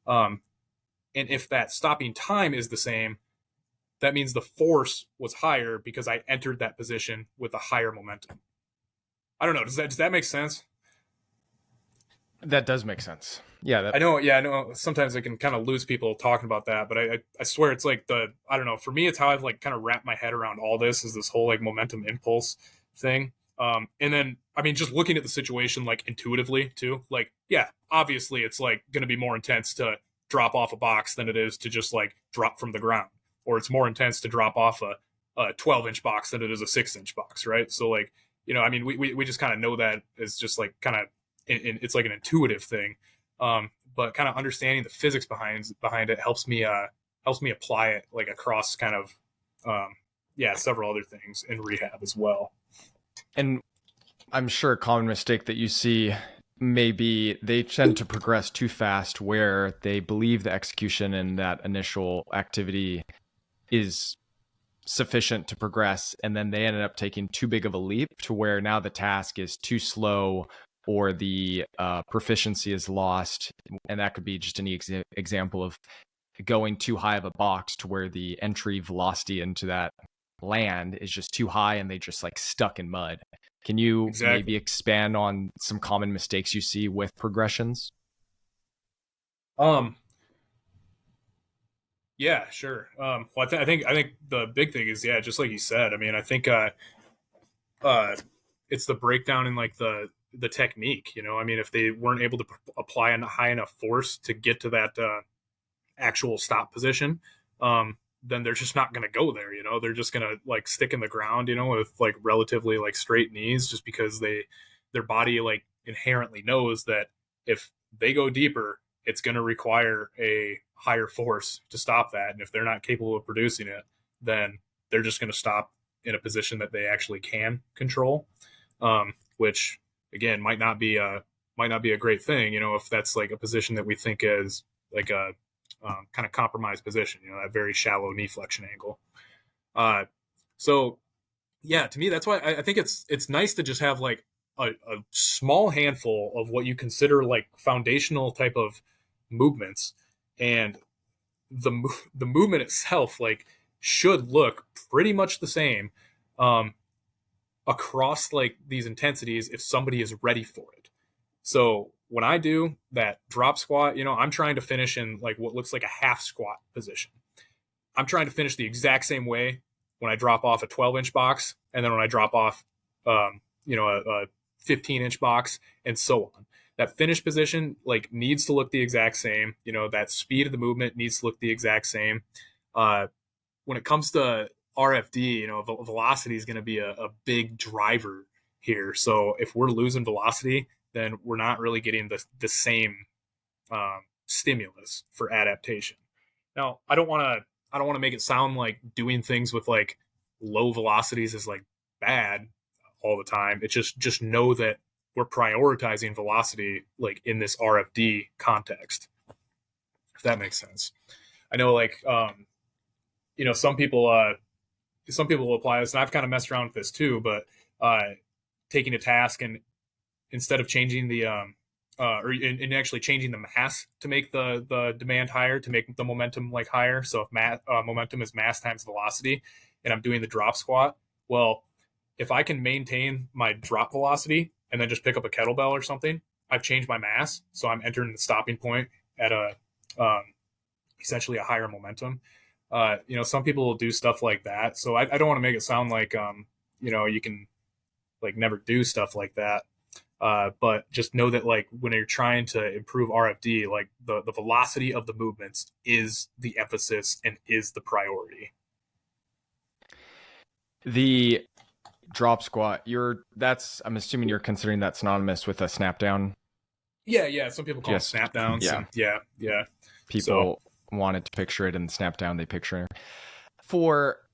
And if that stopping time is the same, that means the force was higher because I entered that position with a higher momentum. I don't know. Does that make sense? That does make sense. Yeah. I know. Yeah, I know. Sometimes I can kind of lose people talking about that, but I swear it's like I don't know. For me, it's how I've like kind of wrapped my head around all this is this whole like momentum impulse thing. And then, I mean, just looking at the situation like intuitively too, like, yeah, obviously it's like going to be more intense to drop off a box than it is to just like drop from the ground, or it's more intense to drop off a 12-inch box than it is a 6-inch box. Right. So like, I mean, we just kind of know that it's just like kind of, it's like an intuitive thing. But kind of understanding the physics behind it helps me apply it like across kind of, several other things in rehab as well. And I'm sure a common mistake that you see maybe they tend to progress too fast where they believe the execution in that initial activity is sufficient to progress, and then they ended up taking too big of a leap to where now the task is too slow or the proficiency is lost. And that could be just an example of going too high of a box to where the entry velocity into that land is just too high and they just like stuck in mud. Can you maybe expand on some common mistakes you see with progressions? Yeah, sure. Well, I think the big thing is, yeah, just like you said. I mean, I think it's the breakdown in like the technique. I mean, if they weren't able to apply a high enough force to get to that actual stop position, then they're just not going to go there. They're just going to like stick in the ground, with like relatively like straight knees, just because their body like inherently knows that if they go deeper, it's going to require a higher force to stop that. And if they're not capable of producing it, then they're just going to stop in a position that they actually can control, which again might not be a great thing, if that's like a position that we think is like a kind of compromised position, that very shallow knee flexion angle. So yeah, to me, that's why I think it's nice to just have like a small handful of what you consider like foundational type of movements, and the movement itself like should look pretty much the same across like these intensities if somebody is ready for it. So when I do that drop squat, I'm trying to finish in like what looks like a half squat position. I'm trying to finish the exact same way when I drop off a 12-inch box, and then when I drop off, a 15-inch box, and so on. That finish position like needs to look the exact same. That speed of the movement needs to look the exact same. When it comes to RFD, velocity is going to be a big driver here. So if we're losing velocity, then we're not really getting the same stimulus for adaptation. Now, I don't want to make it sound like doing things with like low velocities is like bad all the time. It's just know that we're prioritizing velocity like in this RFD context, if that makes sense. I know like some people will apply this, and I've kind of messed around with this too, but taking a task and instead of changing the and actually changing the mass to make the demand higher, to make the momentum like higher. So if momentum is mass times velocity, and I'm doing the drop squat, well, if I can maintain my drop velocity and then just pick up a kettlebell or something, I've changed my mass, so I'm entering the stopping point at a essentially a higher momentum. Some people will do stuff like that, so I don't want to make it sound like you can like never do stuff like that. But just know that like when you're trying to improve RFD, like the velocity of the movements is the emphasis and is the priority. The drop squat, I'm assuming you're considering that synonymous with a snap down. Yeah. Some people call it snap downs. Yeah. People wanted to picture it in the snap down. They picture it.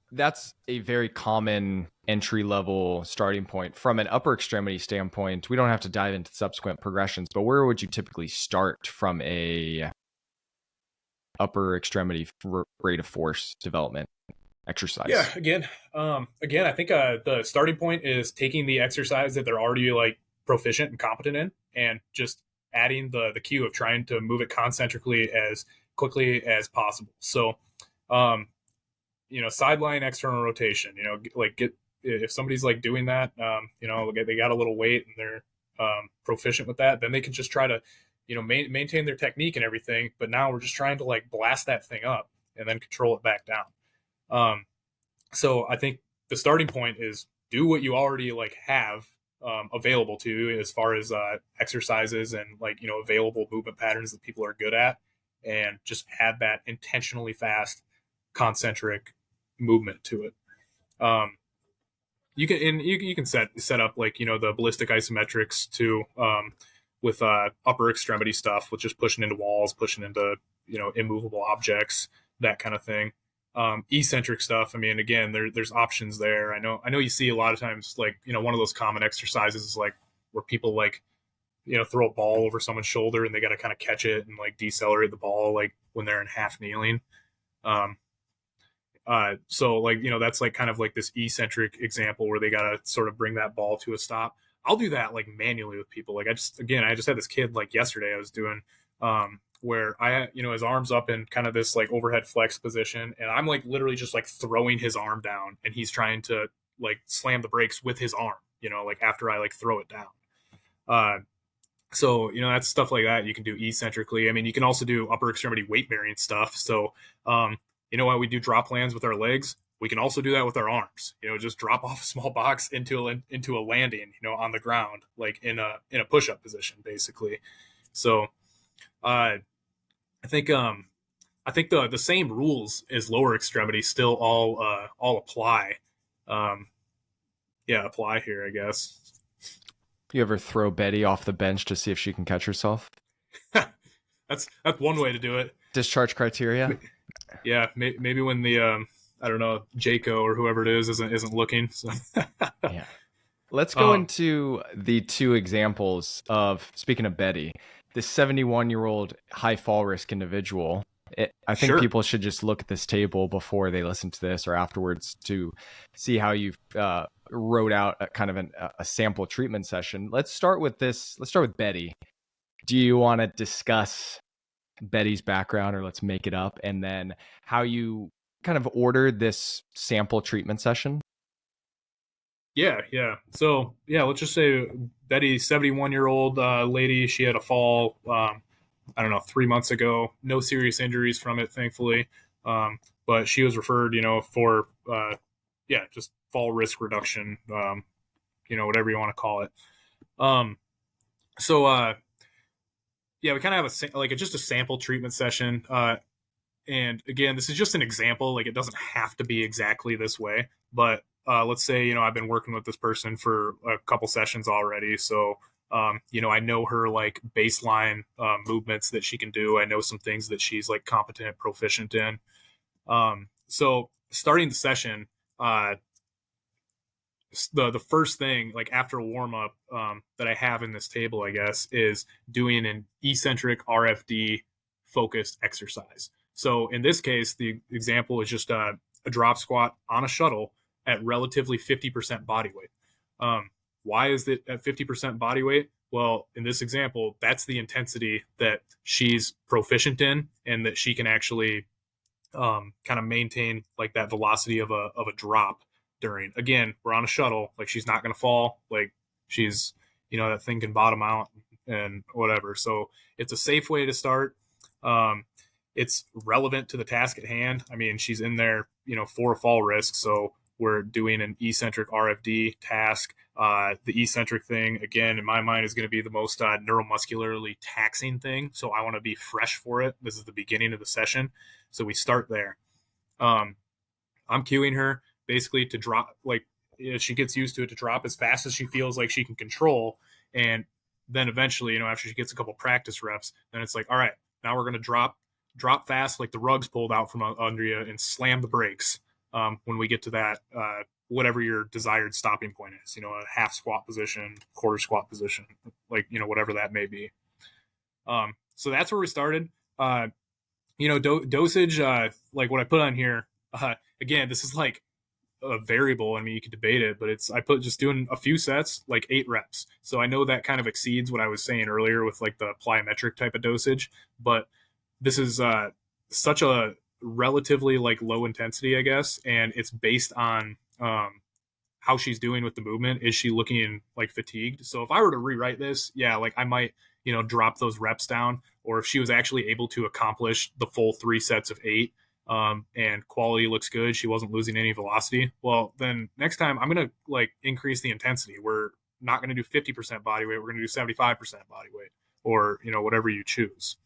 That's a very common entry level starting point. From an upper extremity standpoint, we don't have to dive into subsequent progressions, but where would you typically start from a upper extremity rate of force development exercise? Yeah, again, I think the starting point is taking the exercise that they're already like proficient and competent in, and just adding the cue of trying to move it concentrically as quickly as possible. So, sideline external rotation, if somebody's like doing that, they got a little weight and they're proficient with that, then they can just try to, maintain their technique and everything. But now we're just trying to like blast that thing up and then control it back down. So I think the starting point is do what you already like have available to you as far as exercises and like, available movement patterns that people are good at, and just add that intentionally fast concentric movement to it. You can set up like, the ballistic isometrics too, with upper extremity stuff, with just pushing into walls, pushing into, immovable objects, that kind of thing. Eccentric stuff, I mean, again, there's options there. I know you see a lot of times, like, one of those common exercises is like where people like, throw a ball over someone's shoulder and they got to kind of catch it and like decelerate the ball, like when they're in half kneeling. So like, that's like kind of like this eccentric example where they got to sort of bring that ball to a stop. I'll do that like manually with people. Like I just had this kid like yesterday I was doing, where I, his arms up in kind of this like overhead flex position, and I'm like literally just like throwing his arm down, and he's trying to like slam the brakes with his arm, like after I like throw it down. So, that's stuff like that you can do eccentrically. I mean, you can also do upper extremity weight bearing stuff. So, why we do drop lands with our legs, we can also do that with our arms. Just drop off a small box into a landing, on the ground, like in a push-up position, basically. So, I think the same rules as lower extremity still all apply. Apply here, I guess. You ever throw Betty off the bench to see if she can catch herself? That's one way to do it. Discharge criteria. Yeah, maybe when the I don't know, Jayco or whoever it is isn't looking. So. Yeah. Let's go um, into the two examples of, speaking of Betty, this 71-year-old high fall risk individual. I think sure. people should just look at this table before they listen to this or afterwards to see how you've wrote out a kind of a sample treatment session. Let's start with this. Let's start with Betty. Do you want to discuss Betty's background, or let's make it up, and then how you kind of ordered this sample treatment session? Yeah. So yeah, let's just say Betty, 71-year-old lady. She had a fall. I don't know, 3 months ago. No serious injuries from it, thankfully. But she was referred, for just fall risk reduction. Whatever you want to call it. Um, so yeah, we kind of have just a sample treatment session. And again, this is just an example. Like, it doesn't have to be exactly this way, but let's say, I've been working with this person for a couple sessions already. So, I know her like baseline movements that she can do. I know some things that she's like competent, proficient in. So starting the session, uh, the first thing, like after a warm up, that I have in this table, I guess, is doing an eccentric RFD focused exercise. So in this case, the example is just a drop squat on a shuttle at relatively 50% body weight. Why is it at 50% body weight? Well, in this example, that's the intensity that she's proficient in, and that she can actually kind of maintain like that velocity of a drop during. Again, we're on a shuttle. Like, she's not going to fall. Like, she's, that thing can bottom out and whatever. So it's a safe way to start. It's relevant to the task at hand. I mean, she's in there, for a fall risk. So we're doing an eccentric RFD task. The eccentric thing, again, in my mind, is going to be the most neuromuscularly taxing thing. So I want to be fresh for it. This is the beginning of the session. So we start there. I'm cueing her basically to drop, like, as she gets used to it, to drop as fast as she feels like she can control. And then eventually, after she gets a couple practice reps, then it's like, all right, now we're going to drop fast, like the rug's pulled out from under you, and slam the brakes when we get to that, whatever your desired stopping point is, a half squat position, quarter squat position, like, whatever that may be. So that's where we started. Dosage, like what I put on here, again, this is like a variable. I mean, you could debate it, but I put just doing a few sets, like 8 reps. So I know that kind of exceeds what I was saying earlier with like the plyometric type of dosage, but this is such a relatively like low intensity, I guess. And it's based on how she's doing with the movement. Is she looking like fatigued? So if I were to rewrite this, yeah, like I might, drop those reps down. Or if she was actually able to accomplish the full 3 sets of 8, and quality looks good, she wasn't losing any velocity, well, then next time I'm going to like increase the intensity. We're not going to do 50% body weight. We're going to do 75% body weight, or, whatever you choose.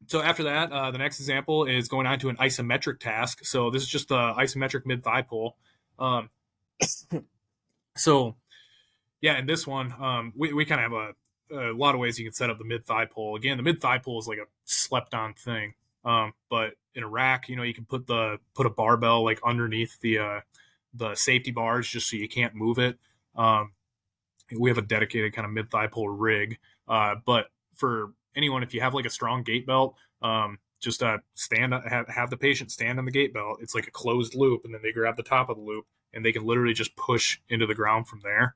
So after that, the next example is going on to an isometric task. So this is just the isometric mid thigh pull. So yeah, in this one, we kind of have a lot of ways you can set up the mid thigh pull. Again, the mid thigh pull is like a slept on thing. But in a rack, you can put a barbell like underneath the safety bars, just so you can't move it. We have a dedicated kind of mid thigh pull rig. But for anyone, if you have like a strong gait belt, just have the patient stand on the gait belt. It's like a closed loop, and then they grab the top of the loop, and they can literally just push into the ground from there.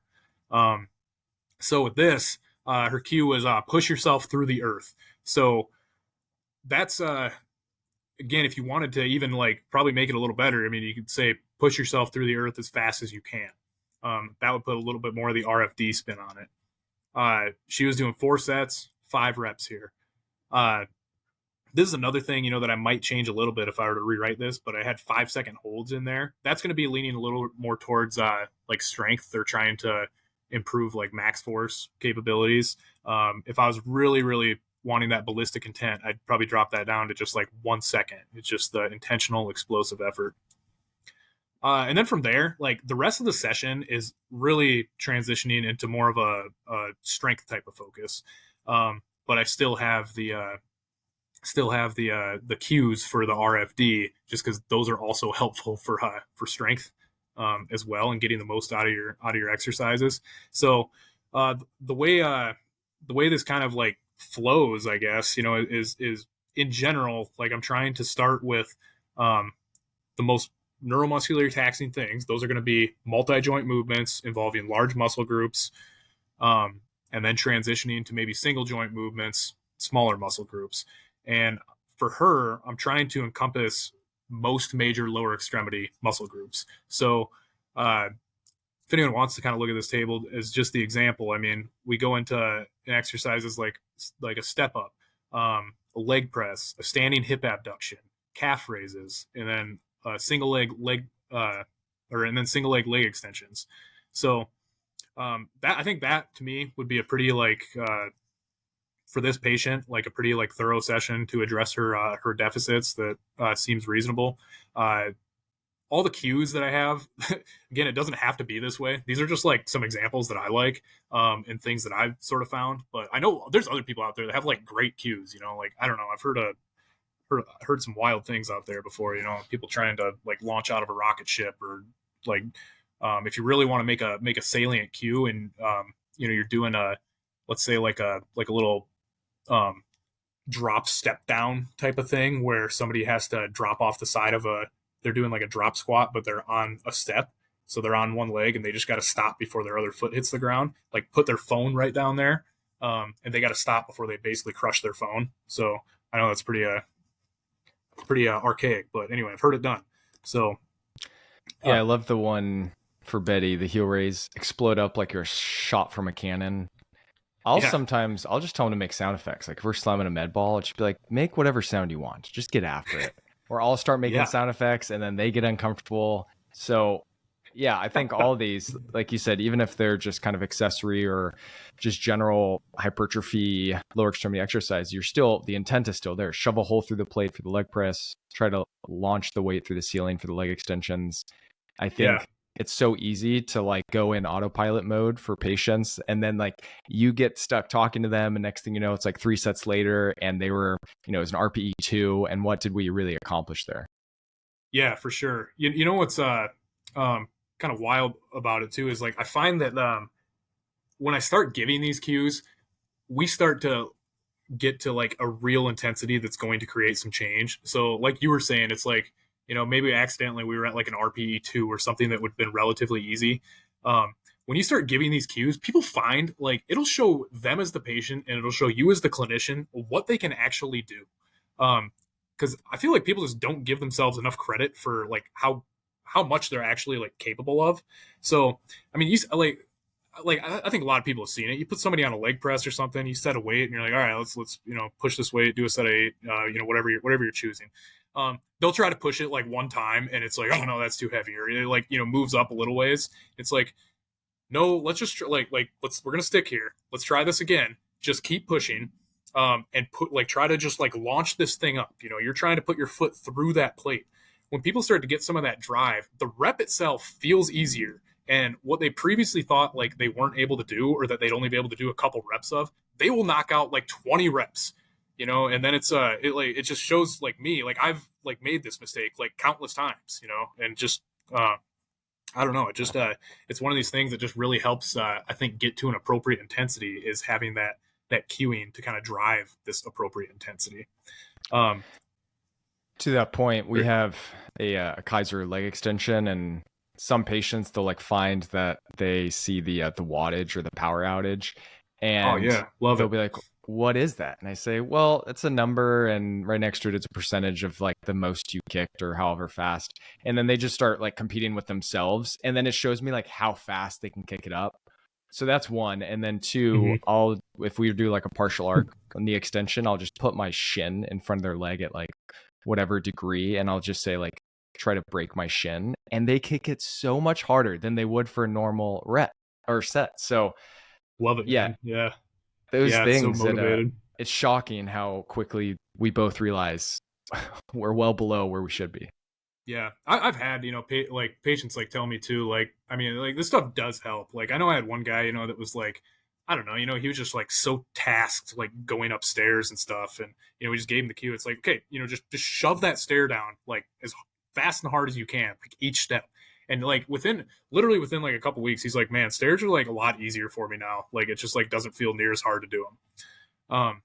So with this, her cue was push yourself through the earth. So that's again, if you wanted to even like probably make it a little better, I mean, you could say push yourself through the earth as fast as you can. That would put a little bit more of the RFD spin on it. She was doing 4 sets, 5 reps here. This is another thing, that I might change a little bit if I were to rewrite this, but I had 5-second holds in there. That's going to be leaning a little more towards like strength. They're trying to improve like max force capabilities. If I was really, really wanting that ballistic intent, I'd probably drop that down to just like 1 second. It's just the intentional explosive effort. And then from there, like the rest of the session is really transitioning into more of a strength type of focus. But but I still have the cues for the RFD, just because those are also helpful for strength as well, and getting the most out of your exercises. So uh, the way the way this kind of like flows, I guess, is in general, like I'm trying to start with the most neuromuscular taxing things. Those are going to be multi-joint movements involving large muscle groups, and then transitioning to maybe single joint movements, smaller muscle groups. And for her, I'm trying to encompass most major lower extremity muscle groups. So if anyone wants to kind of look at this table as just the example, I mean, we go into exercises like a step up, a leg press, a standing hip abduction, calf raises, and then single leg and then single leg extensions. So that, I think that to me would be a pretty like for this patient, like a pretty like thorough session to address her deficits that seems reasonable. All the cues that I have, again, it doesn't have to be this way. These are just like some examples that I like, and things that I've sort of found. But I know there's other people out there that have like great cues. Like I don't know, I've heard some wild things out there before. People trying to like launch out of a rocket ship, or like if you really want to make a salient cue, and you're doing let's say like a little drop step down type of thing, where somebody has to drop off the side of they're doing like a drop squat, but they're on a step. So they're on one leg and they just got to stop before their other foot hits the ground, like put their phone right down there. And they got to stop before they basically crush their phone. So I know that's pretty archaic, but anyway, I've heard it done. So yeah, I love the one for Betty, the heel raise, explode up like you're shot from a cannon. I'll just tell them to make sound effects. Like if we're slamming a med ball, it should be like, make whatever sound you want. Just get after it. Or I'll start making sound effects and then they get uncomfortable. So yeah, I think all these, like you said, even if they're just kind of accessory or just general hypertrophy, lower extremity exercise, the intent is still there. Shove a hole through the plate for the leg press, try to launch the weight through the ceiling for the leg extensions. I think it's so easy to like go in autopilot mode for patients, and then like you get stuck talking to them, and next thing you know, it's like 3 sets later and they were, it was an RPE 2, and what did we really accomplish there? Yeah, for sure. You know what's kind of wild about it too is like I find that when I start giving these cues, we start to get to like a real intensity that's going to create some change. So like you were saying, it's like, maybe accidentally we were at like an RPE 2 or something that would have been relatively easy. When you start giving these cues, people find like it'll show them as the patient and it'll show you as the clinician what they can actually do. Because I feel like people just don't give themselves enough credit for like how much they're actually like capable of. So, I mean, I think a lot of people have seen it. You put somebody on a leg press or something, you set a weight, and you're like, all right, let's push this weight, do a set of 8, whatever you're choosing. They'll try to push it like one time, and it's like, oh no, that's too heavy, or it like moves up a little ways. It's like, no, let's just we're gonna stick here. Let's try this again. Just keep pushing, and try to just like launch this thing up. You're trying to put your foot through that plate. When people start to get some of that drive, the rep itself feels easier. And what they previously thought like they weren't able to do, or that they'd only be able to do a couple reps of, they will knock out like 20 reps, and then it just shows like me, like I've like made this mistake like countless times, and just, I don't know. It just, it's one of these things that just really helps, I think, get to an appropriate intensity, is having that cueing to kind of drive this appropriate intensity. To that point, we have a Kaiser leg extension, and some patients, they'll like find that they see the wattage or the power outage, and they'll be like, what is that? And I say, well, it's a number, and right next to it, it's a percentage of like the most you kicked or however fast. And then they just start like competing with themselves, and then it shows me like how fast they can kick it up. So that's one. And then two, if we do like a partial arc on the extension, I'll just put my shin in front of their leg at like whatever degree, and I'll just say like, try to break my shin, and they kick it so much harder than they would for a normal rep or set. So love it. Yeah. Man. Yeah. Those things, so motivated. It's shocking how quickly we both realize we're well below where we should be. Yeah, I've had patients like tell me too. Like, I mean, like this stuff does help. Like, I know I had one guy, that was like, I don't know, he was just like so tasked, like going upstairs and stuff. And, we just gave him the cue. It's like, okay, just shove that stair down like as fast and hard as you can, like each step. And like literally within like a couple weeks, he's like, man, stairs are like a lot easier for me now. Like it just like doesn't feel near as hard to do them.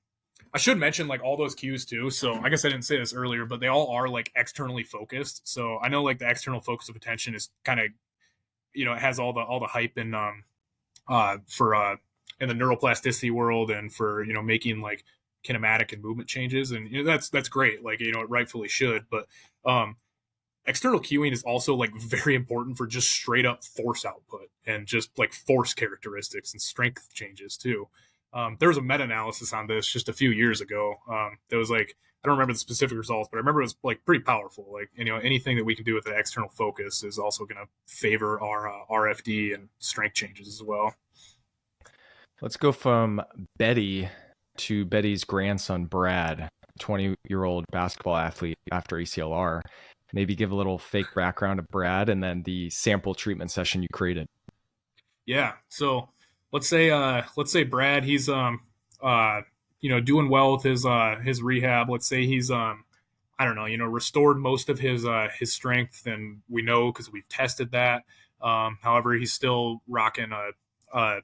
I should mention like all those cues too. So I guess I didn't say this earlier, but they all are like externally focused. So I know like the external focus of attention is kind of, it has all the hype in for in the neuroplasticity world and for making like kinematic and movement changes, and that's great. Like it rightfully should, but external cueing is also like very important for just straight up force output and just like force characteristics and strength changes too. There was a meta-analysis on this just a few years ago. That was like, I don't remember the specific results, but I remember it was like pretty powerful. Like, anything that we can do with an external focus is also going to favor our RFD and strength changes as well. Let's go from Betty to Betty's grandson, Brad, 20-year-old basketball athlete after ACLR. Maybe give a little fake background of Brad and then the sample treatment session you created. Yeah. So let's say Brad, he's doing well with his rehab. Let's say he's I don't know, restored most of his strength, and we know because we've tested that. However, he's still rocking a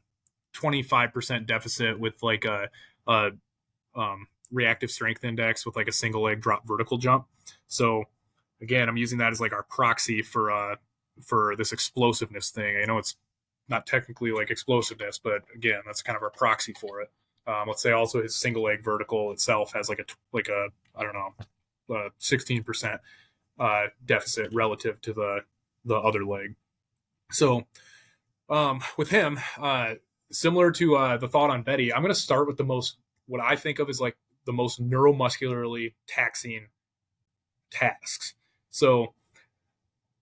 25% deficit with like a reactive strength index with like a single leg drop vertical jump. So again, I'm using that as like our proxy for this explosiveness thing. I know it's not technically like explosiveness, but again, that's kind of our proxy for it. Let's say also his single leg vertical itself has like a I don't know, 16% deficit relative to the other leg. So with him, similar to the thought on Betty, I'm going to start with what I think of as like the most neuromuscularly taxing tasks. So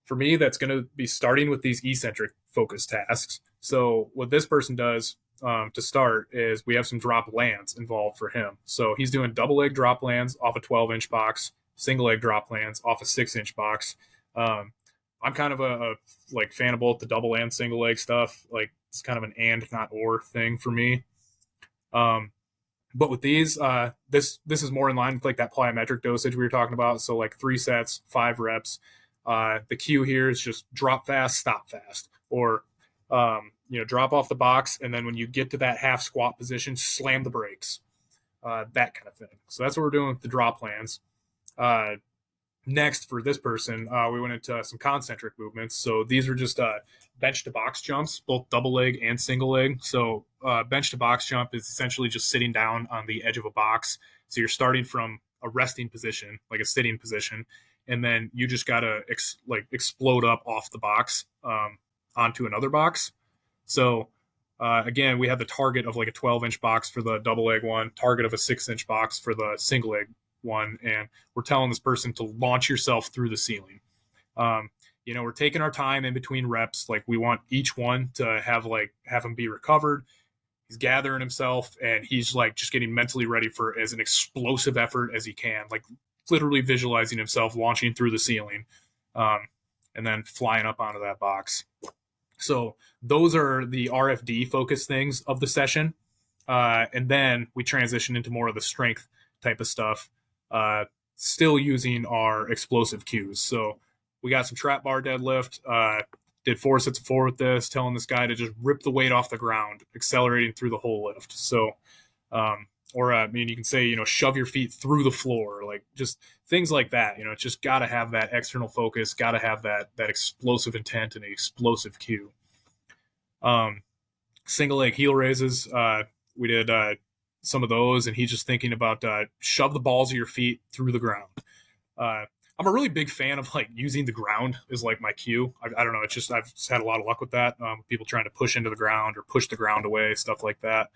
for me, that's going to be starting with these eccentric focus tasks. So what this person does to start is we have some drop lands involved for him. So he's doing double leg drop lands off a 12-inch box, single leg drop lands off a 6-inch box. I'm kind of a like fan of both the double and single leg stuff. Like it's kind of an and not or thing for me. But with these, this is more in line with like that plyometric dosage we were talking about. So like 3 sets, 5 reps. The cue here is just drop fast, stop fast, or drop off the box, and then when you get to that half squat position, slam the brakes, that kind of thing. So that's what we're doing with the drop lands. Next, for this person, we went into some concentric movements. So these are just bench to box jumps, both double leg and single leg. So bench to box jump is essentially just sitting down on the edge of a box. So you're starting from a resting position, like a sitting position, and then you just gotta explode up off the box onto another box. So again, we have the target of like a 12-inch box for the double leg one, target of a 6-inch box for the single leg one, and we're telling this person to launch yourself through the ceiling. We're taking our time in between reps. Like we want each one to have him be recovered. He's gathering himself, and he's like just getting mentally ready for as an explosive effort as he can, like literally visualizing himself launching through the ceiling, and then flying up onto that box. So those are the RFD focus things of the session. And then we transition into more of the strength type of stuff, still using our explosive cues. So we got some trap bar deadlift, did 4 sets of 4 with this, telling this guy to just rip the weight off the ground, accelerating through the whole lift. So, you can say, shove your feet through the floor, like just things like that. It's just got to have that external focus, got to have that explosive intent and explosive cue. Single leg heel raises, we did some of those, and he's just thinking about shove the balls of your feet through the ground. I'm a really big fan of like using the ground as like my cue. I don't know. I've just had a lot of luck with that. People trying to push into the ground or push the ground away, stuff like that.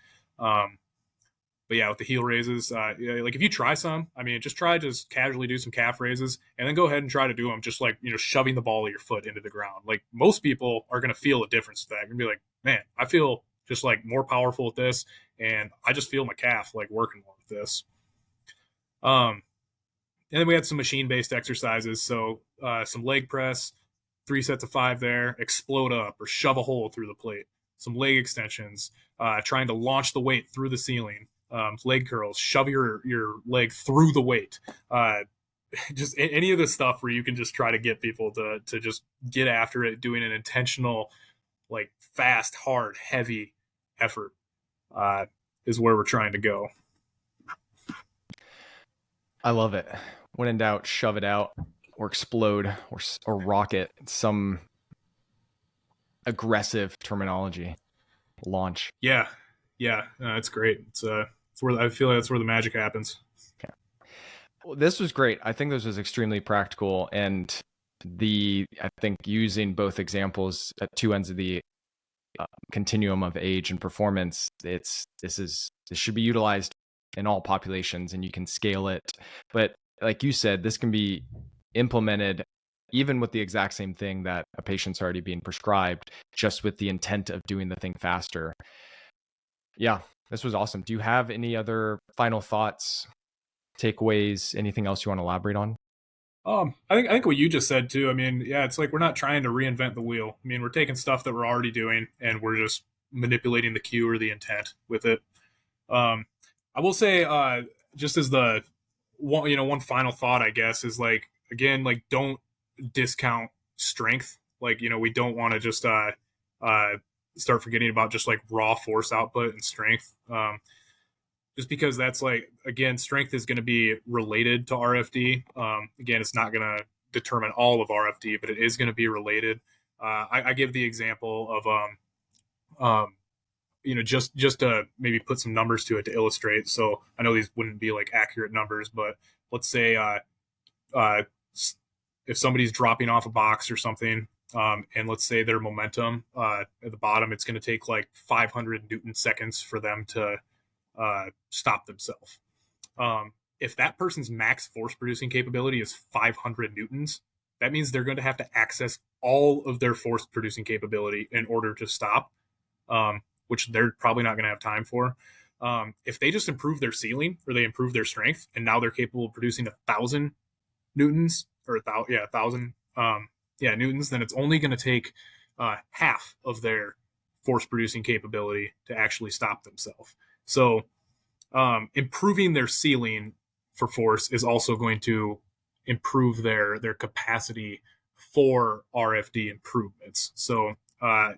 But yeah, with the heel raises, like if you try some, just try to just casually do some calf raises and then go ahead and try to do them just like, shoving the ball of your foot into the ground. Like most people are going to feel a difference with that. You're going to be like, man, I feel just like more powerful with this. And I just feel my calf like working more with this. And then we had some machine-based exercises. So some leg press, 3 sets of 5 there, explode up or shove a hole through the plate. some leg extensions, trying to launch the weight through the ceiling, leg curls, shove your leg through the weight. Just any of the stuff where you can just try to get people to just get after it, doing an intentional, like fast, hard, heavy effort is where we're trying to go. I love it. When in doubt, shove it out or explode or rocket. Some aggressive terminology. Launch. Yeah. It's great. It's where I feel like that's where the magic happens. Yeah. Well, this was great. I think this was extremely practical, and I think using both examples at two ends of the continuum of age and performance, this should be utilized in all populations, and you can scale it. But like you said, this can be implemented even with the exact same thing that a patient's already being prescribed, just with the intent of doing the thing faster. Yeah, this was awesome. Do you have any other final thoughts, takeaways, anything else you want to elaborate on? I think what you just said too. I mean, yeah, it's like we're not trying to reinvent the wheel. I mean, we're taking stuff that we're already doing and we're just manipulating the cue or the intent with it. I will say, just as the one final thought, I guess, is like, again, like, don't discount strength. Like, we don't want to just start forgetting about just like raw force output and strength. Just because that's like, again, strength is going to be related to RFD. Again, it's not going to determine all of RFD, but it is going to be related. I give the example of, just to maybe put some numbers to it to illustrate. So I know these wouldn't be like accurate numbers, but let's say if somebody's dropping off a box or something, and let's say their momentum at the bottom, it's going to take like 500 Newton seconds for them to stop themselves. If that person's max force producing capability is 500 Newtons, that means they're going to have to access all of their force producing capability in order to stop, which they're probably not going to have time for. If they just improve their ceiling or they improve their strength, and now they're capable of producing 1,000 Newtons or 1,000 Newtons, then it's only going to take half of their force producing capability to actually stop themselves. So improving their ceiling for force is also going to improve their capacity for RFD improvements. So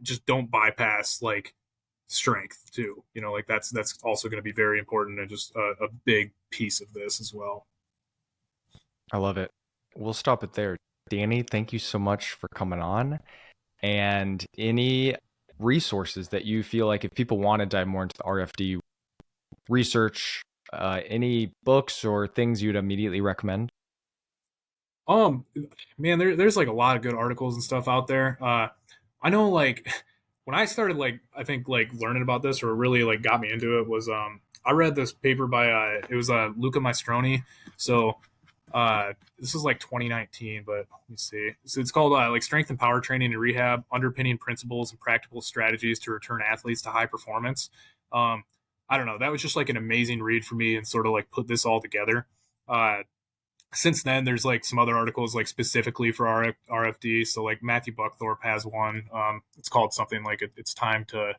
just don't bypass like strength too. Like that's also going to be very important and just a big piece of this as well. I love it. We'll stop it there. Danny, thank you so much for coming on. And any resources that you feel like if people want to dive more into the RFD research, any books or things you'd immediately recommend? Man, there's like a lot of good articles and stuff out there. I know, like, when I started, like, I think like learning about this or really like got me into it was I read this paper by it was Luca Maestroni. So this is like 2019, but let me see. So it's called like Strength and Power Training and Rehab: Underpinning Principles and Practical Strategies to Return Athletes to High Performance. I don't know. That was just like an amazing read for me and sort of like put this all together. Since then, there's like some other articles like specifically for RFD. So like Matthew Buckthorpe has one. It's called something like it's time to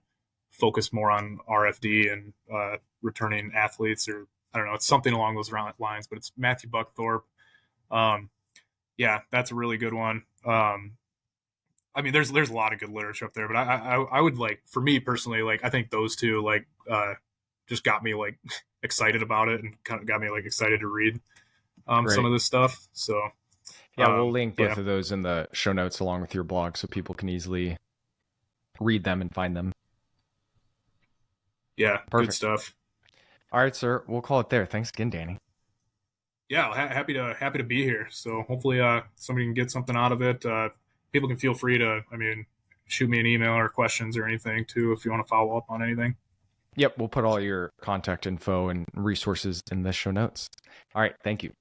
focus more on RFD and returning athletes, or I don't know. It's something along those lines, but it's Matthew Buckthorpe. Yeah, that's a really good one. I mean, there's a lot of good literature up there, but I would like, for me personally, like I think those two like just got me like excited about it and kind of got me like excited to read some of this stuff. So yeah, we'll link both of those in the show notes along with your blog so people can easily read them and find them. Yeah, perfect. Good stuff. All right, sir. We'll call it there. Thanks again, Danny. Yeah, happy to be here. So hopefully somebody can get something out of it. People can feel free to, shoot me an email or questions or anything too if you want to follow up on anything. Yep, we'll put all your contact info and resources in the show notes. All right, thank you.